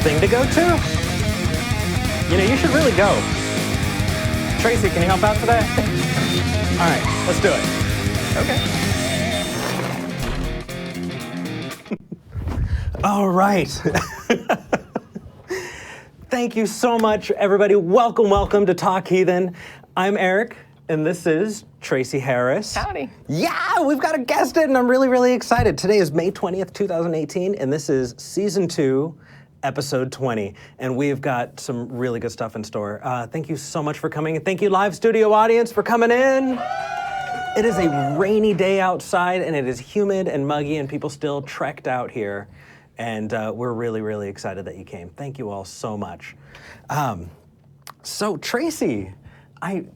thing to go to? You know, you should really go. Tracie, can you help out today? All right, let's do it. Okay. All right. Thank you so much, everybody. Welcome to Talk Heathen. I'm Eric, and this is Tracie Harris. Howdy. Yeah, we've got a guest in, and I'm really excited. Today is May 20th, 2018, and this is Season 2, Episode 20, and we've got some really good stuff in store. Thank you so much for coming, and thank you, live studio audience, for coming in. It is a rainy day outside, and it is humid and muggy, and people still trekked out here, and we're really excited that you came. Thank you all so much. So, Tracie, I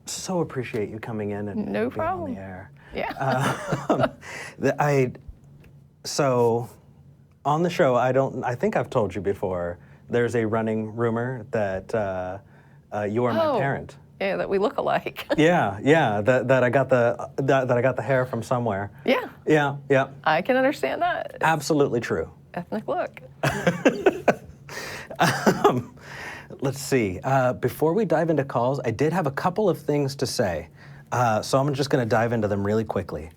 so appreciate you coming in and no being problem. on the air. Yeah. So on the show, I think I've told you before, there's a running rumor that you are my parent. Yeah, that we look alike. Yeah, that I got the hair from somewhere. Yeah. Yeah. I can understand that. Absolutely true. Ethnic look. Let's see. Before we dive into calls, I did have a couple of things to say. So I'm just going to dive into them really quickly.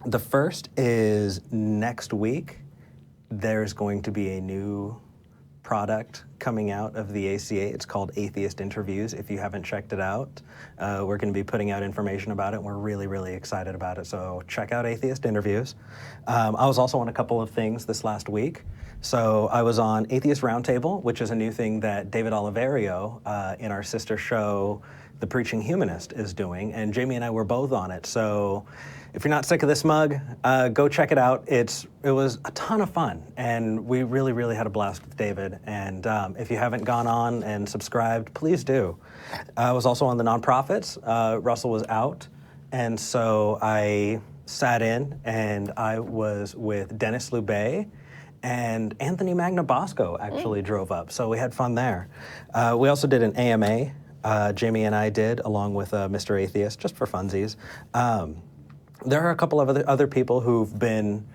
The first is next week, there's going to be a new product coming out of the ACA. It's called Atheist Interviews. If you haven't checked it out, we're going to be putting out information about it. We're really excited about it. So check out Atheist Interviews. I was also on a couple of things this last week. So I was on Atheist Roundtable, which is a new thing that David Oliverio in our sister show, The Preaching Humanist, is doing. And Jamie and I were both on it. So if you're not sick of this mug, go check it out. It was a ton of fun, and we really had a blast with David. And if you haven't gone on and subscribed, please do. I was also on the nonprofits. Russell was out, and so I sat in, and I was with Dennis Lubay, and Anthony Magnabosco actually drove up, so we had fun there. We also did an AMA, Jamie and I did, along with Mr. Atheist, just for funsies. There are a couple of other people who've been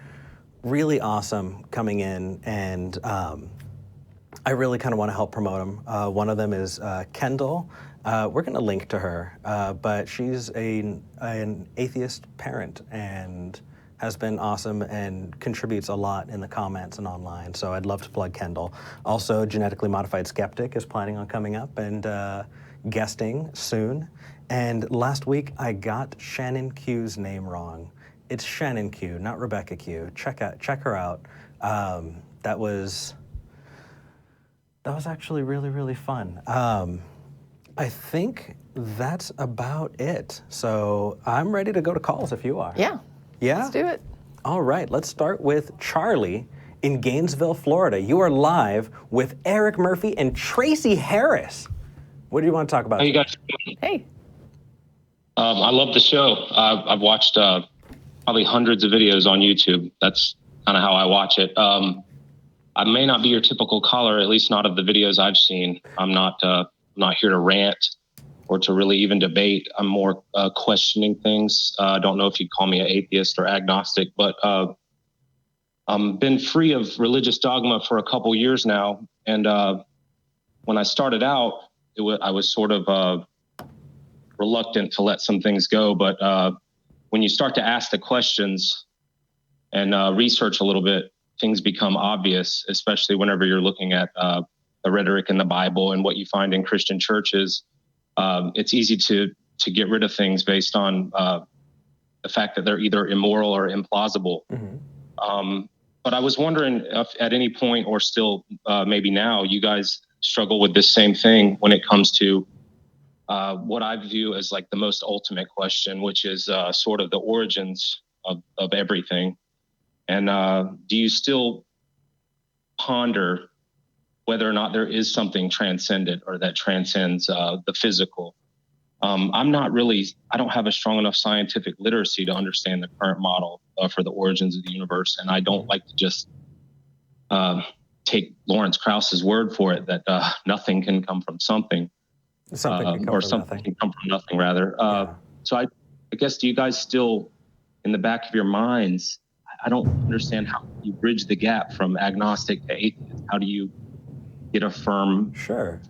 really awesome coming in, and I really kind of want to help promote them. One of them is Kendall. We're going to link to her, but she's an atheist parent and has been awesome and contributes a lot in the comments and online, so I'd love to plug Kendall. Also, Genetically Modified Skeptic is planning on coming up and guesting soon. And last week, I got Shannon Q's name wrong. It's Shannon Q, not Rebecca Q. Check her out. That was actually really fun. I think that's about it. So I'm ready to go to calls if you are. Yeah. Yeah? Let's do it. All right, let's start with Charlie in Gainesville, Florida. You are live with Eric Murphy and Tracie Harris. What do you want to talk about? How you guys doing? Hey. I love the show. I've watched probably hundreds of videos on YouTube. That's kind of how I watch it. I may not be your typical caller, at least not of the videos I've seen. I'm not here to rant or to really even debate. I'm more questioning things. I don't know if you'd call me an atheist or agnostic, but I've been free of religious dogma for a couple years now. And when I started out, I was sort of reluctant to let some things go. But when you start to ask the questions and research a little bit, things become obvious, especially whenever you're looking at the rhetoric in the Bible and what you find in Christian churches. It's easy to get rid of things based on the fact that they're either immoral or implausible. Mm-hmm. But I was wondering if at any point, or still maybe now, you guys struggle with this same thing when it comes to what I view as like the most ultimate question, which is sort of the origins of everything. And do you still ponder whether or not there is something transcendent or that transcends the physical? I don't have a strong enough scientific literacy to understand the current model for the origins of the universe. And I don't like to just take Lawrence Krauss's word for it that nothing can come from something. Something can come from nothing, rather. So I guess, do you guys still, in the back of your minds, I don't understand how you bridge the gap from agnostic to atheist. How do you get a firm? Sure.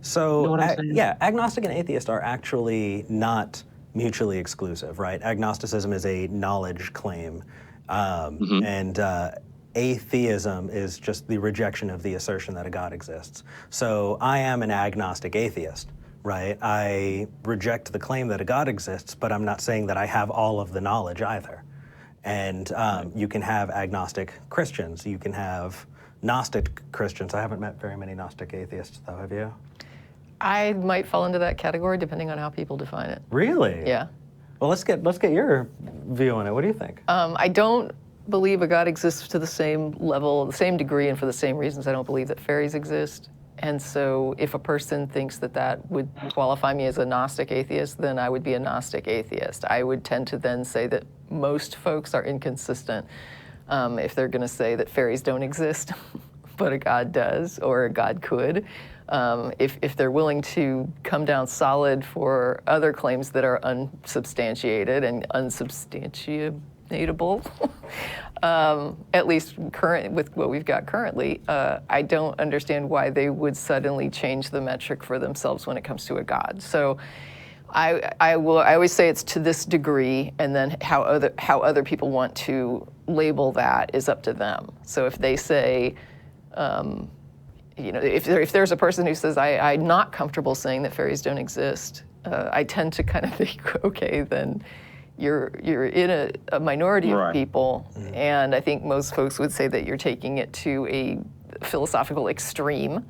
So, You know what I'm saying? yeah, agnostic and atheist are actually not mutually exclusive, right? Agnosticism is a knowledge claim, and atheism is just the rejection of the assertion that a God exists. So I am an agnostic atheist, right? I reject the claim that a God exists, but I'm not saying that I have all of the knowledge either. And you can have agnostic Christians. You can have Gnostic Christians. I haven't met very many Gnostic atheists, though. Have you? I might fall into that category depending on how people define it. Really? Yeah. Well, let's get your view on it. What do you think? I don't believe a God exists to the same level, the same degree, and for the same reasons I don't believe that fairies exist. And so if a person thinks that that would qualify me as a Gnostic atheist, then I would be a Gnostic atheist. I would tend to then say that most folks are inconsistent if they're going to say that fairies don't exist, but a God does, or a God could. If they're willing to come down solid for other claims that are unsubstantiated and unsubstantiatable, at least current with what we've got currently, I don't understand why they would suddenly change the metric for themselves when it comes to a God. So I always say it's to this degree, and then how other people want to label that is up to them. So if they say, if there's a person who says, I'm not comfortable saying that fairies don't exist, I tend to kind of think, okay, then you're in a minority of people, and I think most folks would say that you're taking it to a philosophical extreme,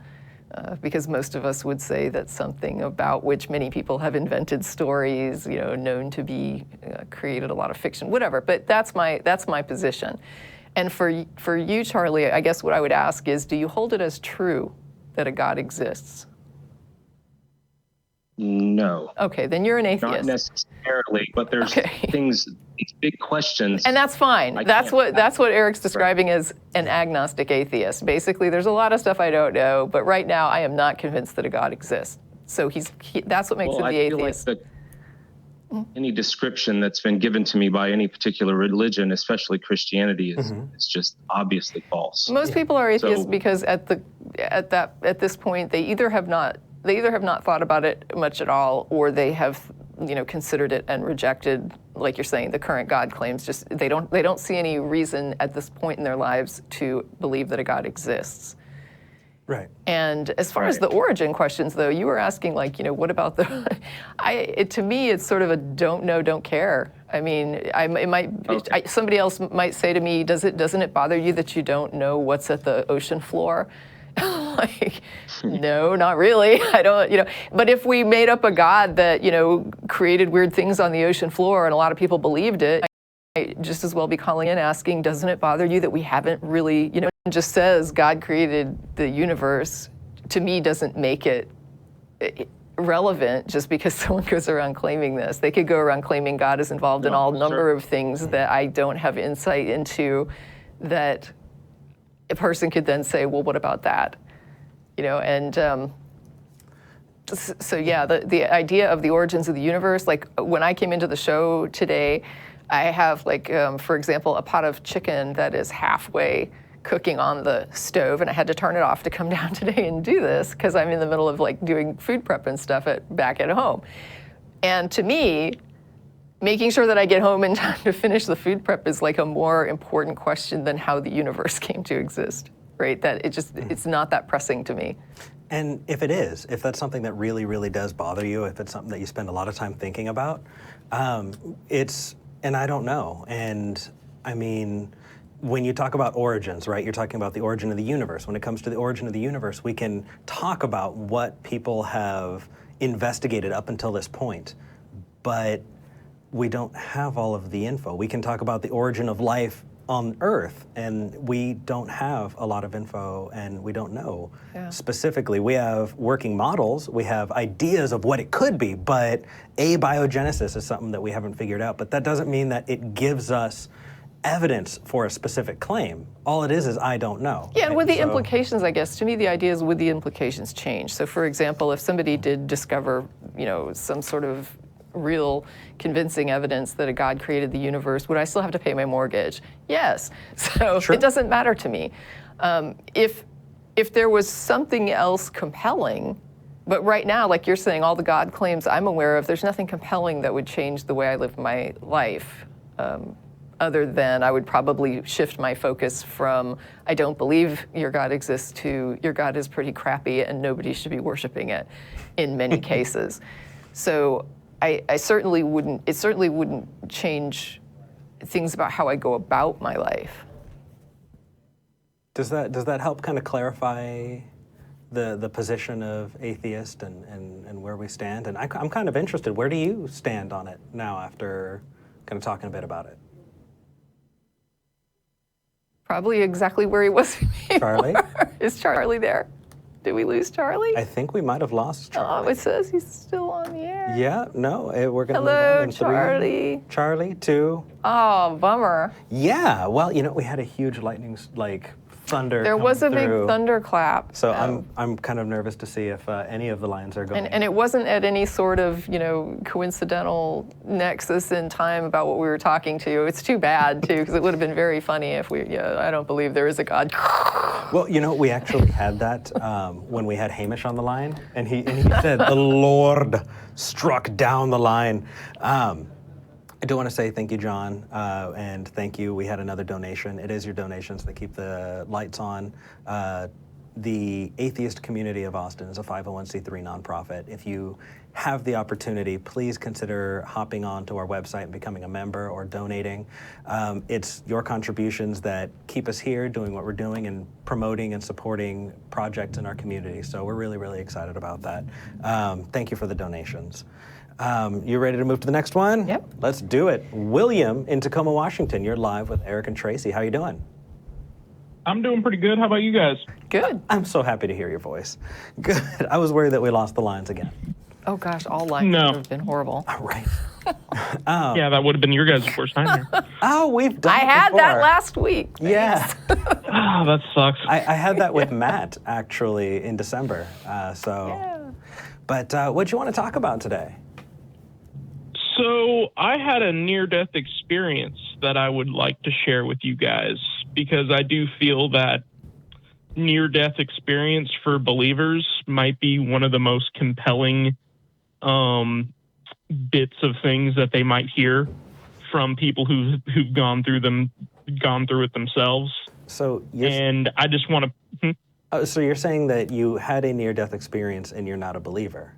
because most of us would say that's something about which many people have invented stories, known to be created a lot of fiction, whatever. But that's my position. And for you, Charlie, I guess what I would ask is, do you hold it as true that a God exists? No. Okay, then you're an atheist. Not necessarily, but there's things, these big questions. And that's fine. That's what Eric's describing as an agnostic atheist. Basically, there's a lot of stuff I don't know, but right now I am not convinced that a God exists. So that's what makes him the atheist. Feel like any description that's been given to me by any particular religion, especially Christianity, is just obviously false. Most people are atheists because at this point they either have not thought about it much at all, or they have considered it and rejected, like you're saying, the current God claims. Just they don't see any reason at this point in their lives to believe that a God exists. Right. And as far as the origin questions, though, you were asking, what about to me, it's sort of a don't know, don't care. I mean, somebody else might say to me, doesn't it bother you that you don't know what's at the ocean floor? No, not really. I don't, but if we made up a God that, created weird things on the ocean floor and a lot of people believed it, I might just as well be calling in asking, doesn't it bother you that we haven't really, it just says God created the universe, to me doesn't make it relevant just because someone goes around claiming this. They could go around claiming God is involved in all number of things that I don't have insight into, that a person could then say, well, what about that? So yeah, the idea of the origins of the universe, like when I came into the show today, I have for example, a pot of chicken that is halfway cooking on the stove, and I had to turn it off to come down today and do this because I'm in the middle of doing food prep and stuff back at home. And to me, making sure that I get home in time to finish the food prep is a more important question than how the universe came to exist, right? That it's not that pressing to me. And if that's something that really, really does bother you, if it's something that you spend a lot of time thinking about, and I don't know. And I mean, when you talk about origins, right, you're talking about the origin of the universe. When it comes to the origin of the universe, we can talk about what people have investigated up until this point, but we don't have all of the info. We can talk about the origin of life on Earth, and we don't have a lot of info, and we don't know specifically. We have working models, we have ideas of what it could be, but abiogenesis is something that we haven't figured out. But that doesn't mean that it gives us evidence for a specific claim. All it is I don't know. Yeah, and with the implications, I guess, to me the idea is would the implications change? So for example, if somebody did discover, some sort of real convincing evidence that a God created the universe, would I still have to pay my mortgage? Yes. So it doesn't matter to me. If if there was something else compelling, but right now, like you're saying, all the God claims I'm aware of, there's nothing compelling that would change the way I live my life. Other than I would probably shift my focus from I don't believe your God exists to your God is pretty crappy and nobody should be worshiping it in many cases. So I certainly wouldn't, it certainly wouldn't change things about how I go about my life. Does that help kind of clarify the position of atheist and where we stand? And I'm kind of interested, where do you stand on it now after kind of talking a bit about it? Probably exactly where he was before. Charlie? Is Charlie there? Did we lose Charlie? I think we might have lost Charlie. Oh, it says he's still on the air. Yeah, no, we're going to move Hello, on in Charlie. 3. Charlie, 2. Oh, bummer. Yeah, well, we had a huge lightning, thunder There was a through. big thunderclap. So I'm kind of nervous to see if any of the lines are going. And it wasn't at any sort of, coincidental nexus in time about what we were talking to. It's too bad, too, because it would have been very funny if I don't believe there is a God. Well, we actually had that when we had Hamish on the line, and he said, the Lord struck down the line. I do want to say thank you, John, and thank you. We had another donation. It is your donations that keep the lights on. The Atheist Community of Austin is a 501c3 nonprofit. If you have the opportunity, please consider hopping on to our website and becoming a member or donating. It's your contributions that keep us here doing what we're doing and promoting and supporting projects in our community. So we're really, really excited about that. Thank you for the donations. You ready to move to the next one? Yep. Let's do it. William in Tacoma, Washington. You're live with Eric and Tracie. How you doing? I'm doing pretty good. How about you guys? Good. I'm so happy to hear your voice. Good. I was worried that we lost the lines again. Oh, gosh, all lines would have been horrible. All right. Yeah, that would have been your guys' first time here. Oh, we've done I it had before. that last week. Yeah. Ah, that sucks. I had that with Matt, actually, in December. Yeah. But what do you want to talk about today? So I had a near-death experience that I would like to share with you guys because I do feel that near-death experience for believers might be one of the most compelling bits of things that they might hear from people who've gone through it themselves. So I just want to. So you're saying that you had a near-death experience and you're not a believer?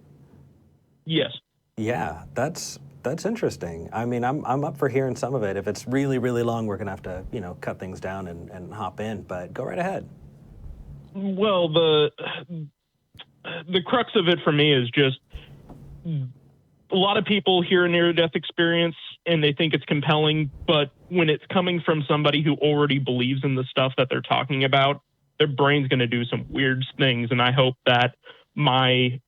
Yes. Yeah, that's interesting. I mean, I'm up for hearing some of it. If it's really, really long, we're gonna have to, cut things down and hop in. But go right ahead. Well, the crux of it for me is just a lot of people hear a near-death experience and they think it's compelling, but when it's coming from somebody who already believes in the stuff that they're talking about, their brain's going to do some weird things. And I hope that my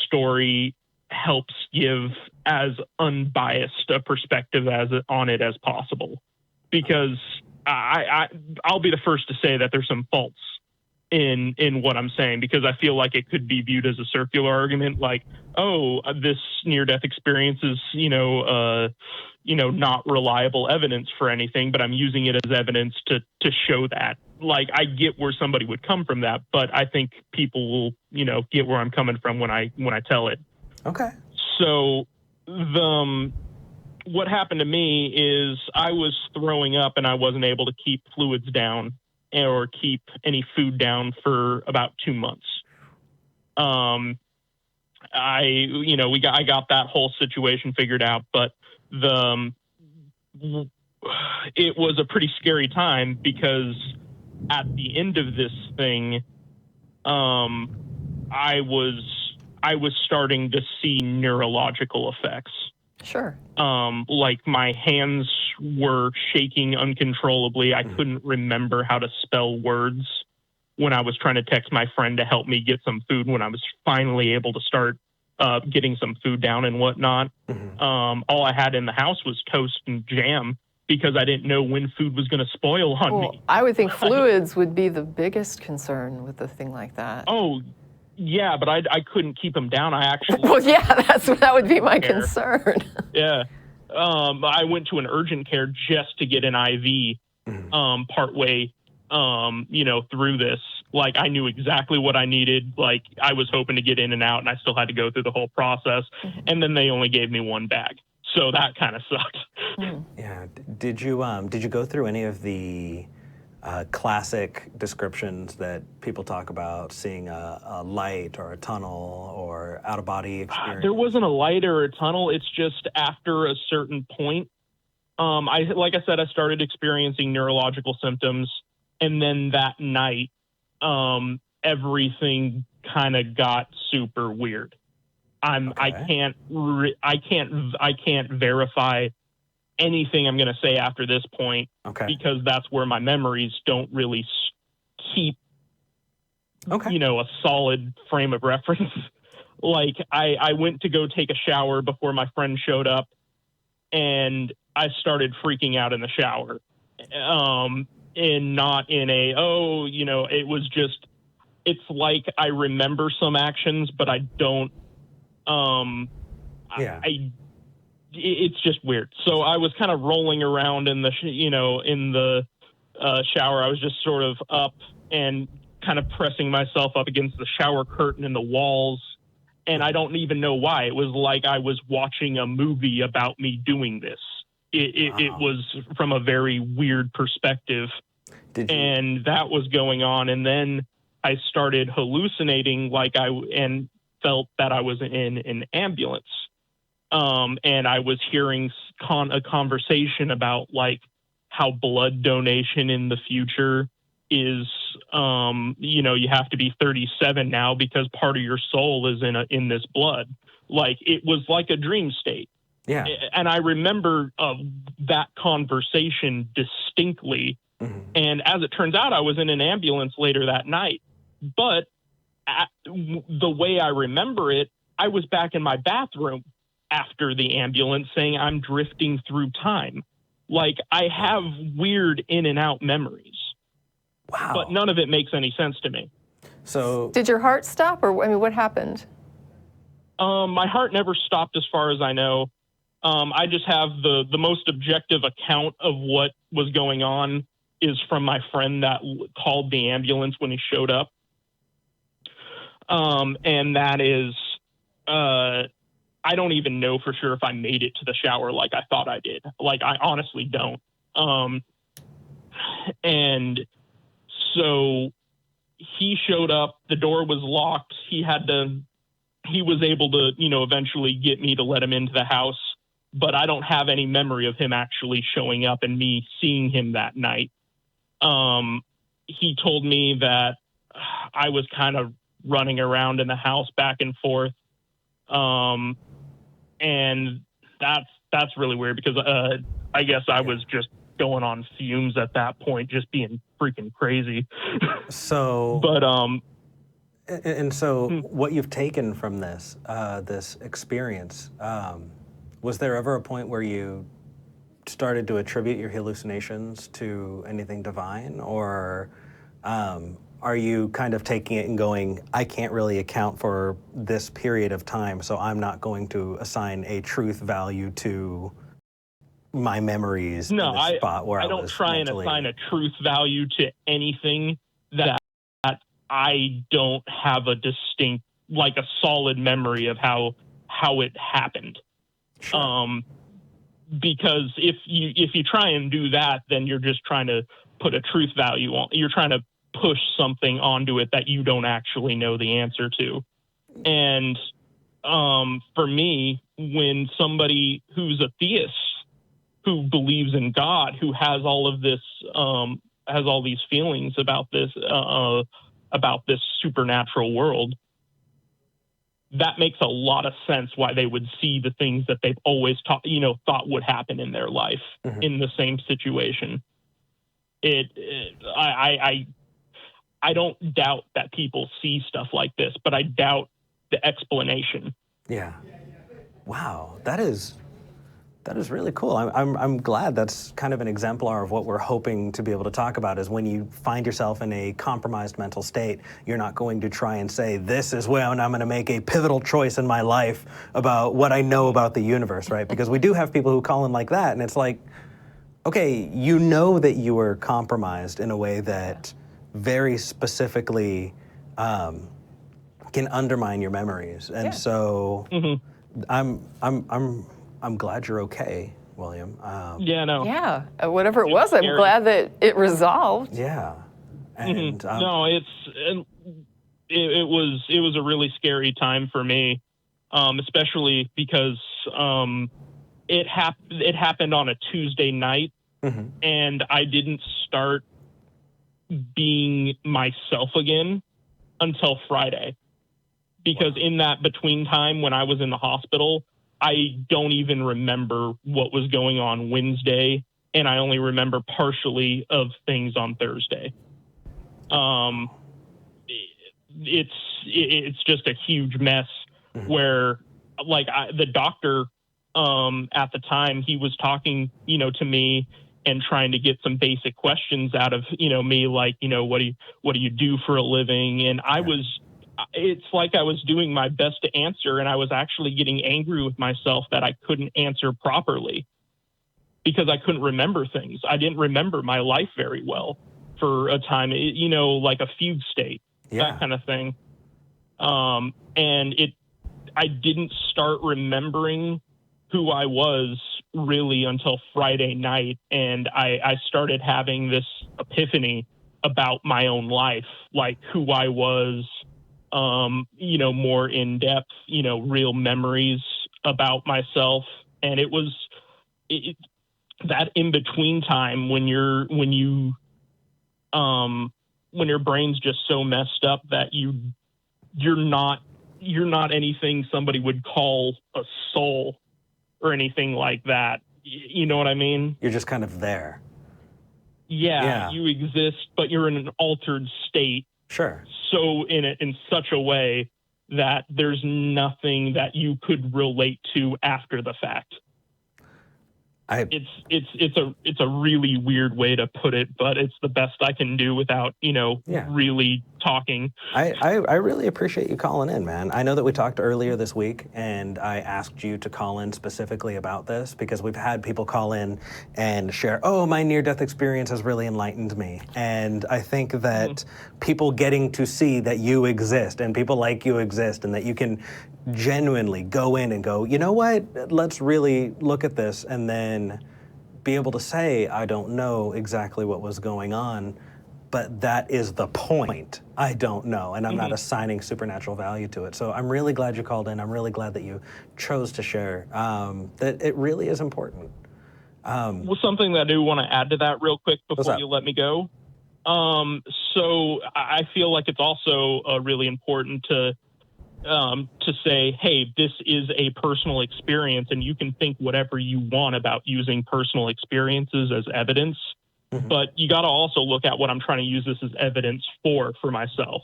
story helps give as unbiased a perspective on it as possible, because I'll be the first to say that there's some faults in what I'm saying, because I feel like it could be viewed as a circular argument, like, oh, this near-death experience is, not reliable evidence for anything, but I'm using it as evidence to show that. Like, I get where somebody would come from that, but I think people will, get where I'm coming from when I tell it. Okay. So what happened to me is I was throwing up and I wasn't able to keep fluids down or keep any food down for about 2 months. I got that whole situation figured out, but it was a pretty scary time, because at the end of this thing, I was starting to see neurological effects. Sure. Like my hands were shaking uncontrollably. I couldn't remember how to spell words when I was trying to text my friend to help me get some food, when I was finally able to start getting some food down and whatnot. Mm-hmm. All I had in the house was toast and jam, because I didn't know when food was going to spoil on me. I would think fluids would be the biggest concern with a thing like that. Oh, yeah, but I couldn't keep them down. I actually... Well, yeah, that would be my concern. Yeah. I went to an urgent care just to get an IV partway, through this. Like, I knew exactly what I needed. Like, I was hoping to get in and out, and I still had to go through the whole process. And then they only gave me one bag. So that kind of sucked. Yeah. Did you go through any of the classic descriptions that people talk about, seeing a light or a tunnel or out-of-body experience? There wasn't a light or a tunnel. It's just after a certain point, like I said, I started experiencing neurological symptoms, and then that night, everything kind of got super weird. I can't verify anything I'm going to say after this point, because that's where my memories don't really keep, a solid frame of reference. Like, I went to go take a shower before my friend showed up, and I started freaking out in the shower. And not in it was just, it's like I remember some actions, but I don't, it's just weird. So I was kind of rolling around in the, shower. I was just sort of up and kind of pressing myself up against the shower curtain and the walls. And I don't even know why. It was like I was watching a movie about me doing this. It was from a very weird perspective. And that was going on. And then I started hallucinating, and felt that I was in an ambulance. And I was hearing a conversation about, like, how blood donation in the future is, you have to be 37 now because part of your soul is in this blood. Like, it was like a dream state. Yeah. And I remember that conversation distinctly. And as it turns out, I was in an ambulance later that night. But the way I remember it, I was back in my bathroom after the ambulance saying I'm drifting through time. Like, I have weird in and out memories. Wow. But none of it makes any sense to me. So did your heart stop, or what happened? My heart never stopped as far as I know. I just have the most objective account of what was going on is from my friend that called the ambulance when he showed up. And that is, I don't even know for sure if I made it to the shower like I thought I did. Like, I honestly don't. And so he showed up, the door was locked. He was able to, eventually get me to let him into the house, but I don't have any memory of him actually showing up and me seeing him that night. He told me that I was kind of running around in the house back and forth. And that's really weird because, I guess I was just going on fumes at that point, just being freaking crazy. So, but, what you've taken from this, this experience, was there ever a point where you started to attribute your hallucinations to anything divine, or are you kind of taking it and going, I can't really account for this period of time, so I'm not going to assign a truth value to my memories in this spot where I don't try mentally... and assign a truth value to anything that I don't have a distinct, like a solid memory of how it happened. Sure. Because if you try and do that, then you're just trying to put a truth value on. You're trying to push something onto it that you don't actually know the answer to. And for me, when somebody who's a theist, who believes in God, who has all of this, has all these feelings about this supernatural world, that makes a lot of sense why they would see the things that they've always thought would happen in their life in the same situation. I don't doubt that people see stuff like this, but I doubt the explanation. Yeah. Wow. That is really cool. I'm glad that's kind of an exemplar of what we're hoping to be able to talk about, is when you find yourself in a compromised mental state, you're not going to try and say, this is when I'm going to make a pivotal choice in my life about what I know about the universe, right? Because we do have people who call in like that, and it's like, okay, you know that you were compromised in a way that very specifically can undermine your memories. And so I'm glad you're okay, William. Yeah, whatever it was, I'm glad that it resolved. Yeah. And no, it was a really scary time for me, especially because it happened on a Tuesday night, and I didn't start being myself again until Friday. Because in that between time when I was in the hospital, I don't even remember what was going on Wednesday, and I only remember partially of things on Thursday. It's just a huge mess where, like, the doctor at the time, he was talking, to me and trying to get some basic questions out of, me, like, what do you do for a living? And it's like I was doing my best to answer, and I was actually getting angry with myself that I couldn't answer properly because I couldn't remember things. I didn't remember my life very well for a time, like a fugue state, that kind of thing. And I didn't start remembering who I was really until Friday night. And I started having this epiphany about my own life, like who I was, more in depth, real memories about myself. And it was that in between time when your brain's just so messed up that you're not anything somebody would call a soul or anything like that. You know what I mean? You're just kind of there. Yeah. You exist, but you're in an altered state. Sure. So in such a way that there's nothing that you could relate to after the fact. It's a really weird way to put it, but it's the best I can do without, really talking. I really appreciate you calling in, man. I know that we talked earlier this week, and I asked you to call in specifically about this because we've had people call in and share, my near-death experience has really enlightened me. And I think that people getting to see that you exist and people like you exist and that you can genuinely go in and go, you know what, let's really look at this, and then be able to say, I don't know exactly what was going on, but that is the point. I don't know, and I'm not assigning supernatural value to it. So I'm really glad you called in. I'm really glad that you chose to share, that it really is important. Well, something that I do want to add to that real quick before you let me go. So I feel like it's also really important to say, hey, this is a personal experience, and you can think whatever you want about using personal experiences as evidence, but you got to also look at what I'm trying to use this as evidence for myself.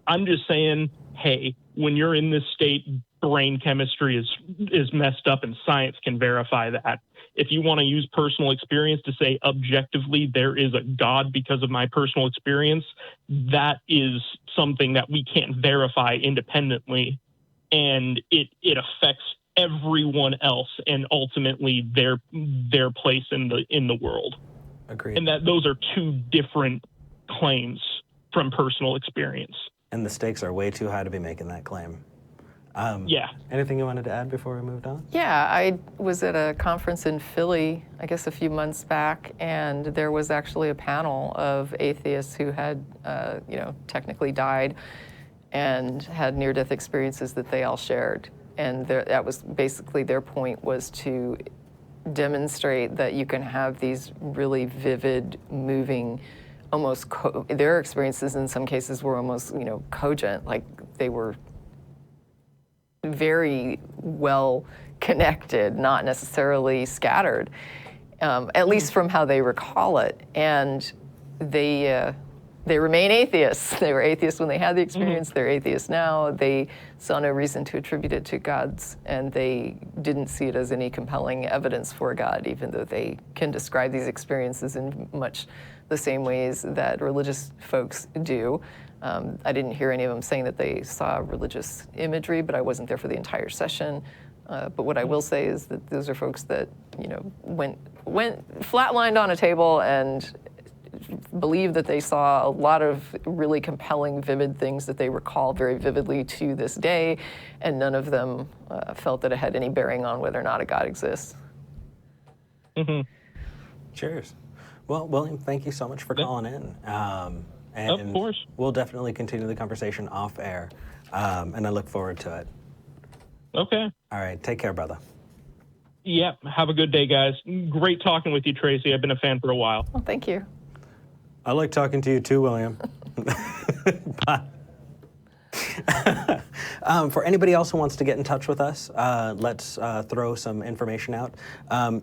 I'm just saying, hey, when you're in this state, brain chemistry is messed up, and science can verify that. If you want to use personal experience to say objectively there is a God because of my personal experience, that is something that we can't verify independently, and it affects everyone else and ultimately their place in the world. Agreed. And that those are two different claims from personal experience. And the stakes are way too high to be making that claim. Anything you wanted to add before we moved on? Yeah, I was at a conference in Philly, I guess a few months back, and there was actually a panel of atheists who had, technically died and had near-death experiences that they all shared. And that was basically their point, was to demonstrate that you can have these really vivid, moving, almost their experiences in some cases were almost, cogent, like they were very well connected, not necessarily scattered, at least from how they recall it. And they remain atheists. They were atheists when they had the experience. They're atheists now. They saw no reason to attribute it to gods, and they didn't see it as any compelling evidence for God, even though they can describe these experiences in much the same ways that religious folks do. I didn't hear any of them saying that they saw religious imagery, but I wasn't there for the entire session. But what I will say is that those are folks that, went flatlined on a table and believe that they saw a lot of really compelling, vivid things that they recall very vividly to this day, and none of them felt that it had any bearing on whether or not a God exists. Mm-hmm. Cheers. Well, William, thank you so much for calling in. And of course. We'll definitely continue the conversation off air, and I look forward to it. Okay. All right, take care, brother. Yeah, have a good day, guys. Great talking with you, Tracie. I've been a fan for a while. Well, thank you. I like talking to you too, William. Bye. For anybody else who wants to get in touch with us, let's throw some information out.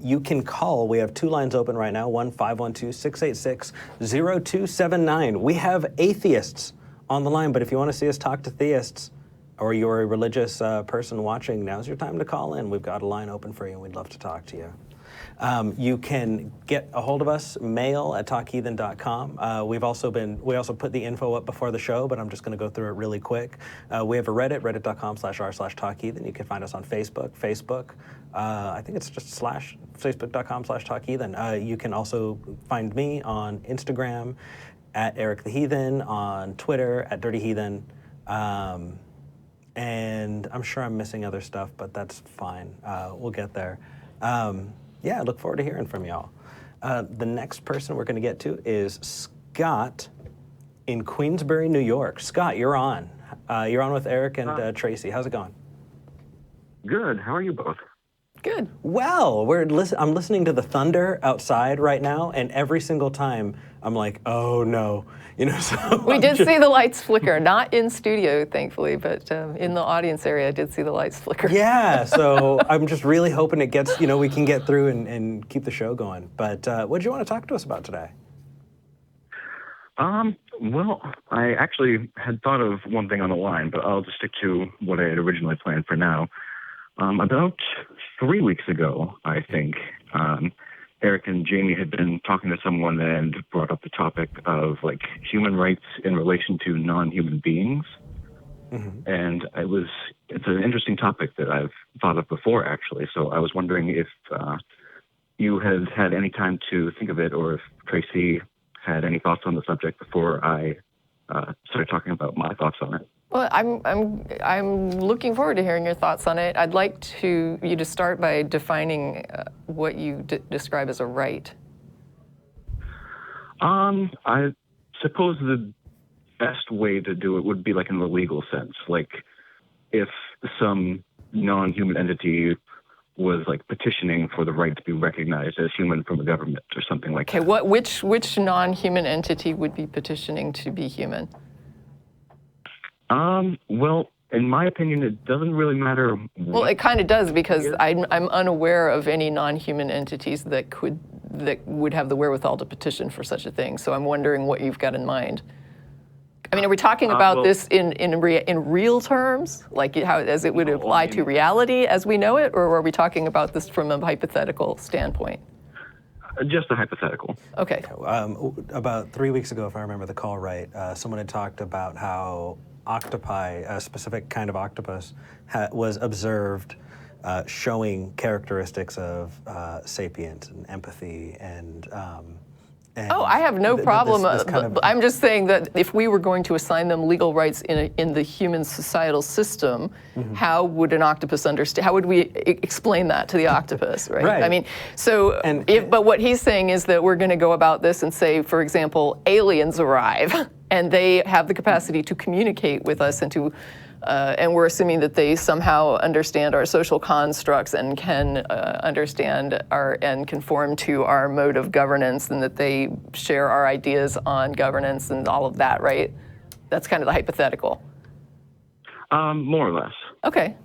You can call. We have 2 lines open right now, 1-512-686-0279. We have atheists on the line, but if you want to see us talk to theists, or you're a religious person watching, now's your time to call in. We've got a line open for you, and we'd love to talk to you. You can get a hold of us, mail@talkheathen.com. We also put the info up before the show, but I'm just going to go through it really quick. We have a Reddit, reddit.com/r/talkheathen. You can find us on Facebook. I think it's just facebook.com/talkheathen. You can also find me on Instagram @EricTheHeathen, on Twitter @DirtyHeathen. And I'm sure I'm missing other stuff, but that's fine. We'll get there. Yeah, I look forward to hearing from y'all. The next person we're going to get to is Scott in Queensbury, New York. Scott, you're on. You're on with Eric and Tracie. How's it going? Good. How are you both? Good. Well, I'm listening to the thunder outside right now, and every single time I'm like, oh no. So We did see the lights flicker, not in studio, thankfully, but in the audience area, I did see the lights flicker. Yeah, so I'm just really hoping it gets, we can get through and keep the show going. But what did you want to talk to us about today? Well, I actually had thought of one thing on the line, but I'll just stick to what I had originally planned for now. About 3 weeks ago, I think, Eric and Jamie had been talking to someone and brought up the topic of human rights in relation to non-human beings. Mm-hmm. And it's an interesting topic that I've thought of before, actually. So I was wondering if you had had any time to think of it, or if Tracie had any thoughts on the subject before I started talking about my thoughts on it. Well, I'm looking forward to hearing your thoughts on it. I'd like you to start by defining what you describe as a right. I suppose the best way to do it would be in the legal sense. If some non-human entity was petitioning for the right to be recognized as human from a government or something like that. Okay, which non-human entity would be petitioning to be human? Well, in my opinion, it doesn't really matter. Well, it kind of does, because I'm unaware of any non-human entities that would have the wherewithal to petition for such a thing. So I'm wondering what you've got in mind. I mean, are we talking about this in real terms, as it would apply to reality as we know it, or are we talking about this from a hypothetical standpoint? Just a hypothetical. Okay. About 3 weeks ago, if I remember the call right, someone had talked about how octopi, a specific kind of octopus, was observed showing characteristics of sapience and empathy and I have no problem. I'm just saying that if we were going to assign them legal rights in the human societal system, mm-hmm. how would an octopus understand? How would we explain that to the octopus, right? Right. I mean, so, but what he's saying is that we're going to go about this and say, for example, aliens arrive, and they have the capacity to communicate with us and we're assuming that they somehow understand our social constructs and can understand and conform to our mode of governance, and that they share our ideas on governance and all of that, right? That's kind of the hypothetical. More or less. Okay.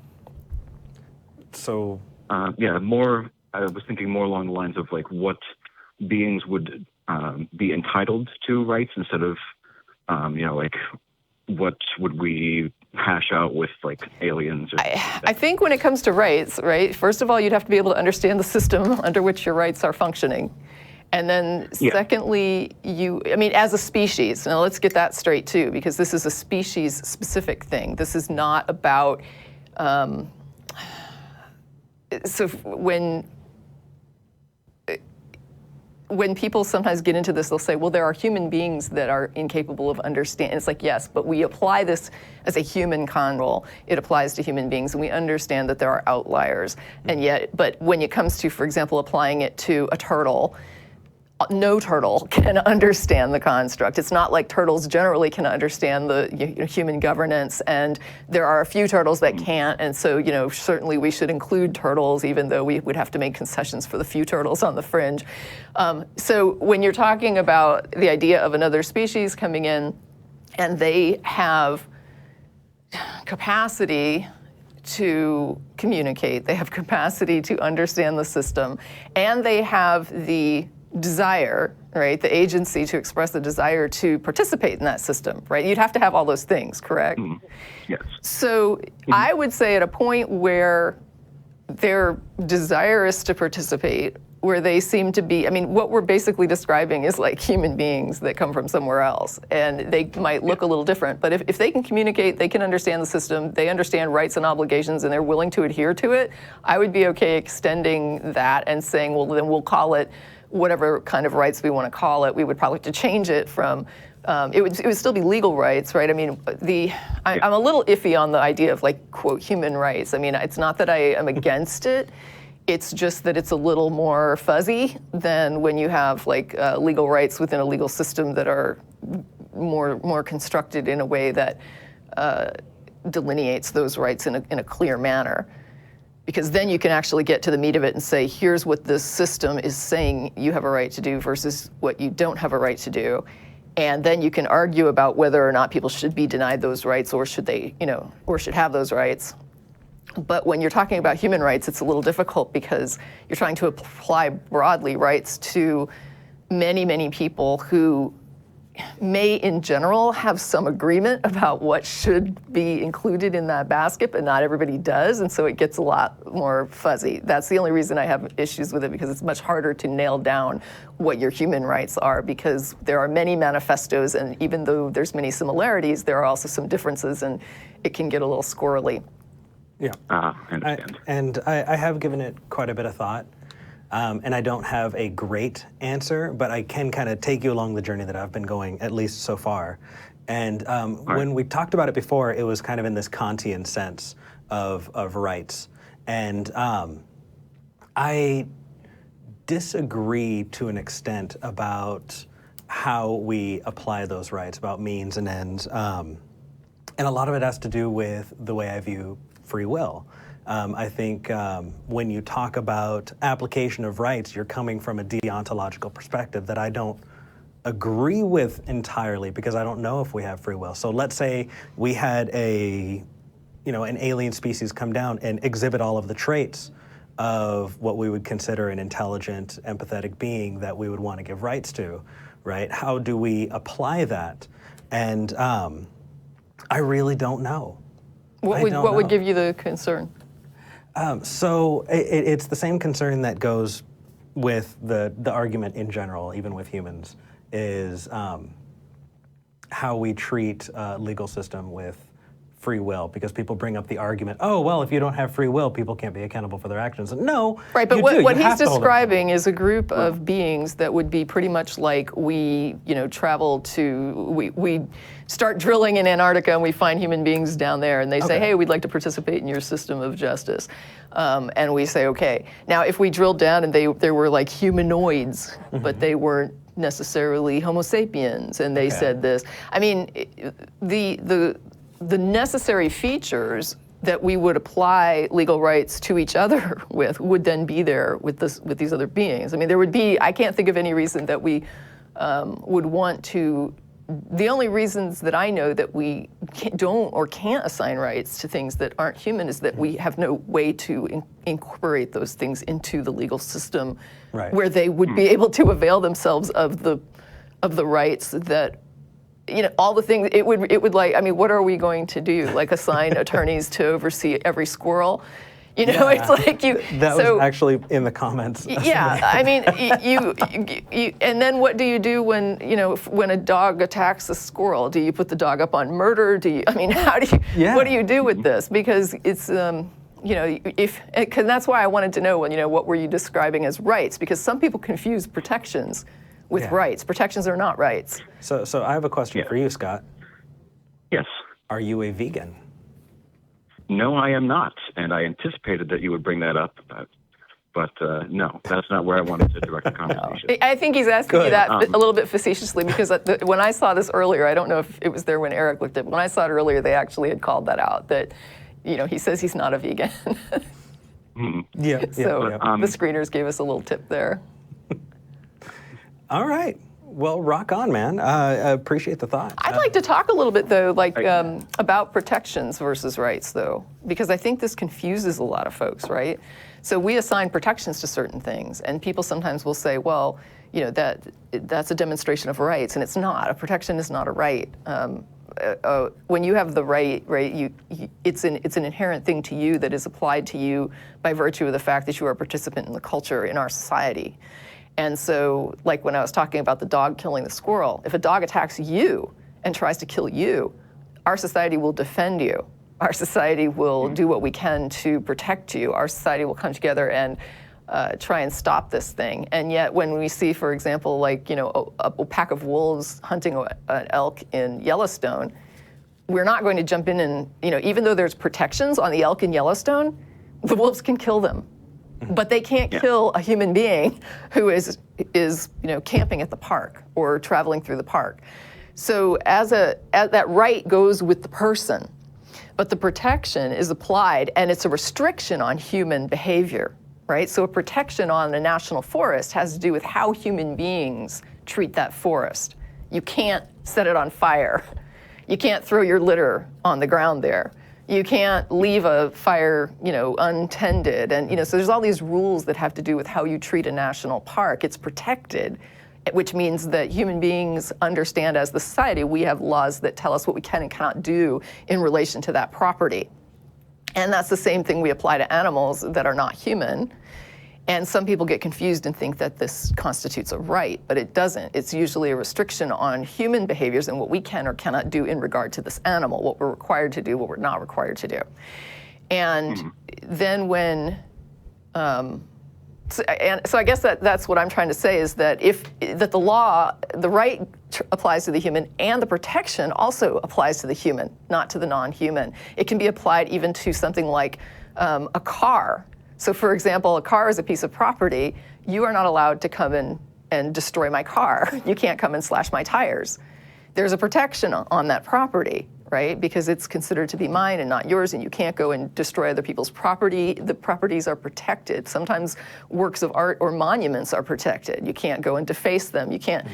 So, I was thinking more along the lines of what beings would be entitled to rights instead of, what would we hash out with aliens? I think when it comes to rights, right, first of all, you'd have to be able to understand the system under which your rights are functioning. And then secondly, as a species, now let's get that straight too, because this is a species specific thing. This is not about, when people sometimes get into this, they'll say, well, there are human beings that are incapable of understanding. It's like, yes, but we apply this as a human con rule. It applies to human beings, and we understand that there are outliers. And yet, but when it comes to, for example, applying it to a turtle, no turtle can understand the construct. It's not like turtles generally can understand the human governance, and there are a few turtles that can't, and so certainly we should include turtles, even though we would have to make concessions for the few turtles on the fringe. So when you're talking about the idea of another species coming in, and they have capacity to communicate, they have capacity to understand the system, and they have the desire, right, the agency to express the desire to participate in that system, right? You'd have to have all those things, correct? Yes. So I would say at a point where their desire is to participate, where they seem to be, I mean, what we're basically describing is like human beings that come from somewhere else, and they might look a little different, but if they can communicate, they can understand the system, they understand rights and obligations, and they're willing to adhere to it, I would be okay extending that and saying, well, then we'll call it whatever kind of rights we want to call it. We would probably have to change it from, it would still be legal rights, right? I mean, I'm a little iffy on the idea of like, quote, human rights. I mean, it's not that I am against it, it's just that it's a little more fuzzy than when you have like legal rights within a legal system that are more constructed in a way that delineates those rights in a clear manner. Because then you can actually get to the meat of it and say, here's what this system is saying you have a right to do versus what you don't have a right to do. And then you can argue about whether or not people should be denied those rights, or should they, or should have those rights. But when you're talking about human rights, it's a little difficult because you're trying to apply broadly rights to many, many people who may in general have some agreement about what should be included in that basket, but not everybody does, and so it gets a lot more fuzzy. That's the only reason I have issues with it, because it's much harder to nail down what your human rights are, because there are many manifestos, and even though there's many similarities, there are also some differences, and it can get a little squirrely. Yeah, I understand. I have given it quite a bit of thought. And I don't have a great answer, but I can kind of take you along the journey that I've been going, at least so far. And when we talked about it before, it was kind of in this Kantian sense of rights. And I disagree to an extent about how we apply those rights, about means and ends. And a lot of it has to do with the way I view free will. I think when you talk about application of rights, you're coming from a deontological perspective that I don't agree with entirely, because I don't know if we have free will. So let's say we had an alien species come down and exhibit all of the traits of what we would consider an intelligent, empathetic being that we would want to give rights to, right? How do we apply that? And I really don't know. What would give you the concern? So it's the same concern that goes with the argument in general, even with humans, is how we treat legal system with free will, because people bring up the argument, oh, well, if you don't have free will, people can't be accountable for their actions. No, right, but what he's describing is a group of beings that would be pretty much like we start drilling in Antarctica and we find human beings down there, and they say, hey, we'd like to participate in your system of justice. And we say, okay. Now, if we drilled down and there were like humanoids, but they weren't necessarily Homo sapiens, and they said this, I mean, the necessary features that we would apply legal rights to each other with would then be there with these other beings. I mean, I can't think of any reason that we would want to. The only reasons that I know that we don't or can't assign rights to things that aren't human is that we have no way to incorporate those things into the legal system, where they would be able to avail themselves of the rights that, all the things it would like. I mean, what are we going to do? Like assign attorneys to oversee every squirrel? It's like you. That was actually in the comments. Yeah, I mean, you, and then what do you do when when a dog attacks a squirrel? Do you put the dog up on murder? How do you? Yeah. What do you do with this? Because it's because that's why I wanted to know, what were you describing as rights? Because some people confuse protections with rights. Protections are not rights. So I have a question for you, Scott. Yes. Are you a vegan? No, I am not, and I anticipated that you would bring that up, but no, that's not where I wanted to direct the conversation. No. I think he's asking you that a little bit facetiously, because when I saw this earlier, I don't know if it was there when Eric looked at it, but when I saw it earlier, they actually had called that out, that he says he's not a vegan. The screeners gave us a little tip there. All right. Well, rock on, man. I appreciate the thought. I'd like to talk a little bit, though, about protections versus rights, though, because I think this confuses a lot of folks, right? So we assign protections to certain things, and people sometimes will say, well, that's a demonstration of rights, and it's not. A protection is not a right. When you have the right, it's an inherent thing to you that is applied to you by virtue of the fact that you are a participant in the culture in our society. And so, like when I was talking about the dog killing the squirrel, if a dog attacks you and tries to kill you, our society will defend you. Our society will do what we can to protect you. Our society will come together and try and stop this thing. And yet when we see, for example, a pack of wolves hunting an elk in Yellowstone, we're not going to jump in and, even though there's protections on the elk in Yellowstone, the wolves can kill them. But they can't kill a human being who is camping at the park or traveling through the park. So as that right goes with the person, but the protection is applied, and it's a restriction on human behavior, right? So a protection on a national forest has to do with how human beings treat that forest. You can't set it on fire. You can't throw your litter on the ground there. You can't leave a fire, untended. And, so there's all these rules that have to do with how you treat a national park. It's protected, which means that human beings understand as the society, we have laws that tell us what we can and cannot do in relation to that property. And that's the same thing we apply to animals that are not human. And some people get confused and think that this constitutes a right, but it doesn't. It's usually a restriction on human behaviors and what we can or cannot do in regard to this animal, what we're required to do, what we're not required to do. And then when, so I guess that's what I'm trying to say, is that the law, the right applies to the human, and the protection also applies to the human, not to the non-human. It can be applied even to something like a car. So for example, a car is a piece of property. You are not allowed to come in and destroy my car. You can't come and slash my tires. There's a protection on that property, right? Because it's considered to be mine and not yours, and you can't go and destroy other people's property. The properties are protected. Sometimes works of art or monuments are protected. You can't go and deface them. You can't.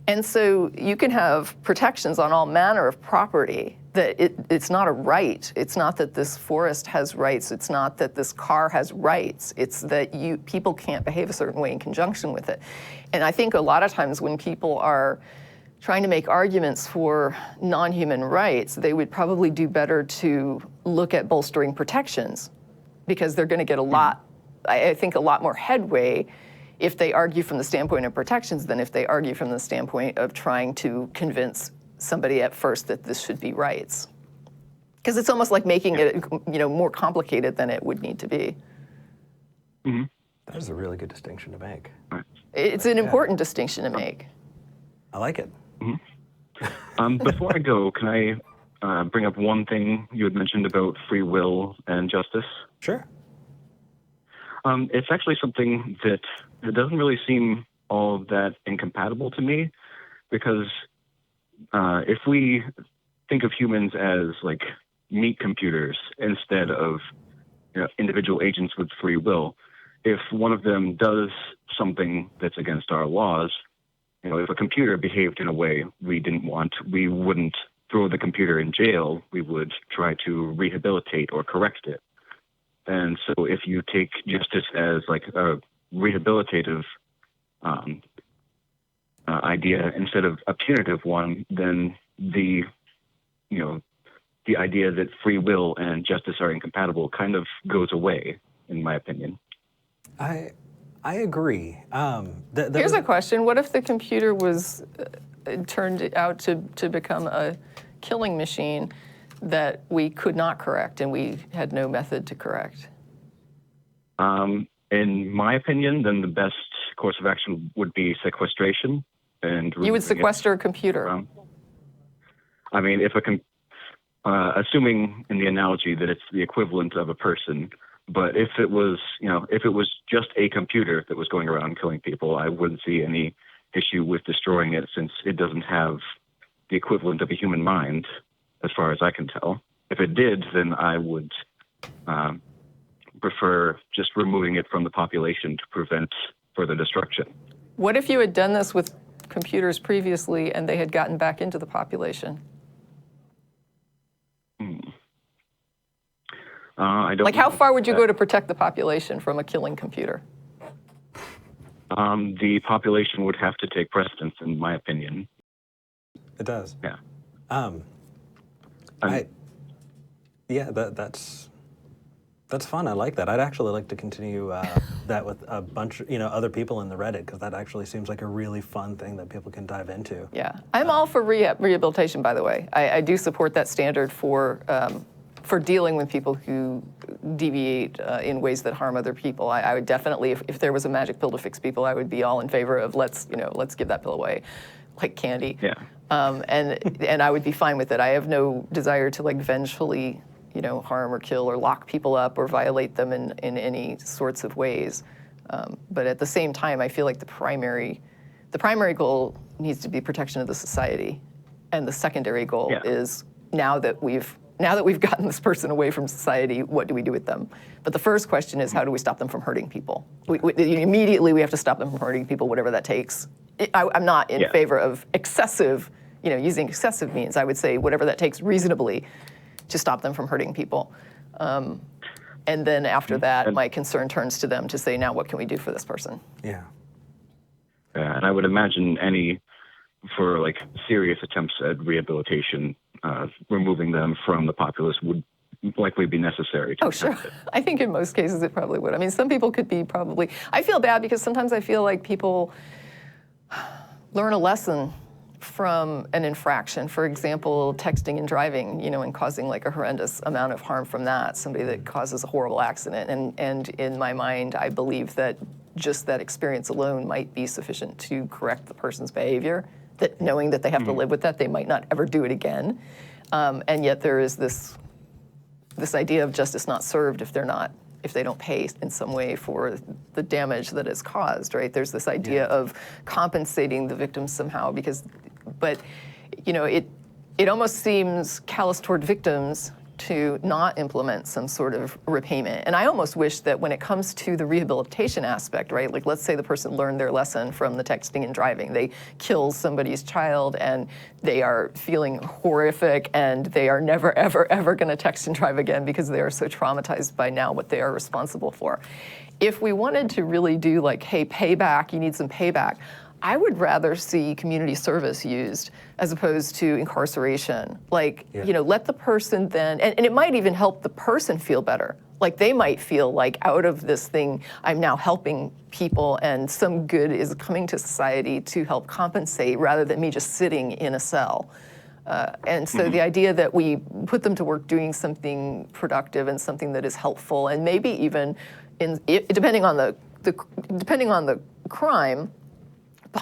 And so you can have protections on all manner of property. That it's not a right. It's not that this forest has rights. It's not that this car has rights. It's that people can't behave a certain way in conjunction with it. And I think a lot of times when people are trying to make arguments for non-human rights, they would probably do better to look at bolstering protections, because they're going to get I think a lot more headway if they argue from the standpoint of protections than if they argue from the standpoint of trying to convince somebody at first that this should be rights. Because it's almost like making it, more complicated than it would need to be. That is a really good distinction to make. It's an important distinction to make. I like it. Before I go, can I bring up one thing you had mentioned about free will and justice? Sure. It's actually something that it doesn't really seem all that incompatible to me, because if we think of humans as like meat computers instead of individual agents with free will, if one of them does something that's against our laws, if a computer behaved in a way we didn't want, we wouldn't throw the computer in jail. We would try to rehabilitate or correct it. And so if you take justice as like a rehabilitative idea instead of a punitive one, then the idea that free will and justice are incompatible kind of goes away, in my opinion. I agree. Here's a question. What if the computer was turned out to become a killing machine that we could not correct and we had no method to correct? In my opinion, then the best course of action would be sequestration. And you would sequester a computer. I mean, if assuming in the analogy that it's the equivalent of a person, but if it was, if it was just a computer that was going around killing people, I wouldn't see any issue with destroying it, since it doesn't have the equivalent of a human mind, as far as I can tell. If it did, then I would prefer just removing it from the population to prevent further destruction. What if you had done this with computers previously and they had gotten back into the population? I don't like, how far would you go to protect the population from a killing computer? The population would have to take precedence, in my opinion. It does. Yeah. That's fun. I like that. I'd actually like to continue that with a bunch, other people in the Reddit, because that actually seems like a really fun thing that people can dive into. Yeah, I'm all for rehabilitation, by the way. I do support that standard for dealing with people who deviate in ways that harm other people. I would definitely, if there was a magic pill to fix people, I would be all in favor of let's give that pill away, like candy. Yeah. And I would be fine with it. I have no desire to vengefully harm or kill or lock people up or violate them in any sorts of ways. But at the same time, I feel like the primary goal needs to be protection of the society. And the secondary goal is now that we've gotten this person away from society, what do we do with them? But the first question is, how do we stop them from hurting people? Immediately we have to stop them from hurting people, whatever that takes. I'm not in favor of excessive, using excessive means. I would say whatever that takes reasonably to stop them from hurting people. And then after that, my concern turns to them to say, now what can we do for this person? Yeah. And I would imagine for serious attempts at rehabilitation, removing them from the populace would likely be necessary. Oh, sure. I think in most cases it probably would. I mean, some people could be probably, I feel bad because sometimes I feel like people learn a lesson from an infraction. For example, texting and driving, and causing a horrendous amount of harm from that, somebody that causes a horrible accident. And in my mind, I believe that just that experience alone might be sufficient to correct the person's behavior, that knowing that they have to live with that, they might not ever do it again. And yet there is this idea of justice not served if they don't pay in some way for the damage that is caused, right? There's this idea of compensating the victims somehow but it almost seems callous toward victims to not implement some sort of repayment. And I almost wish that when it comes to the rehabilitation aspect, right? Let's say the person learned their lesson from the texting and driving. They kill somebody's child and they are feeling horrific and they are never, ever, ever gonna text and drive again because they are so traumatized by now what they are responsible for. If we wanted to really do hey, payback, you need some payback, I would rather see community service used as opposed to incarceration. Let the person then, and it might even help the person feel better. They might feel out of this thing, I'm now helping people and some good is coming to society to help compensate rather than me just sitting in a cell. And so the idea that we put them to work doing something productive and something that is helpful, and maybe even depending on the crime,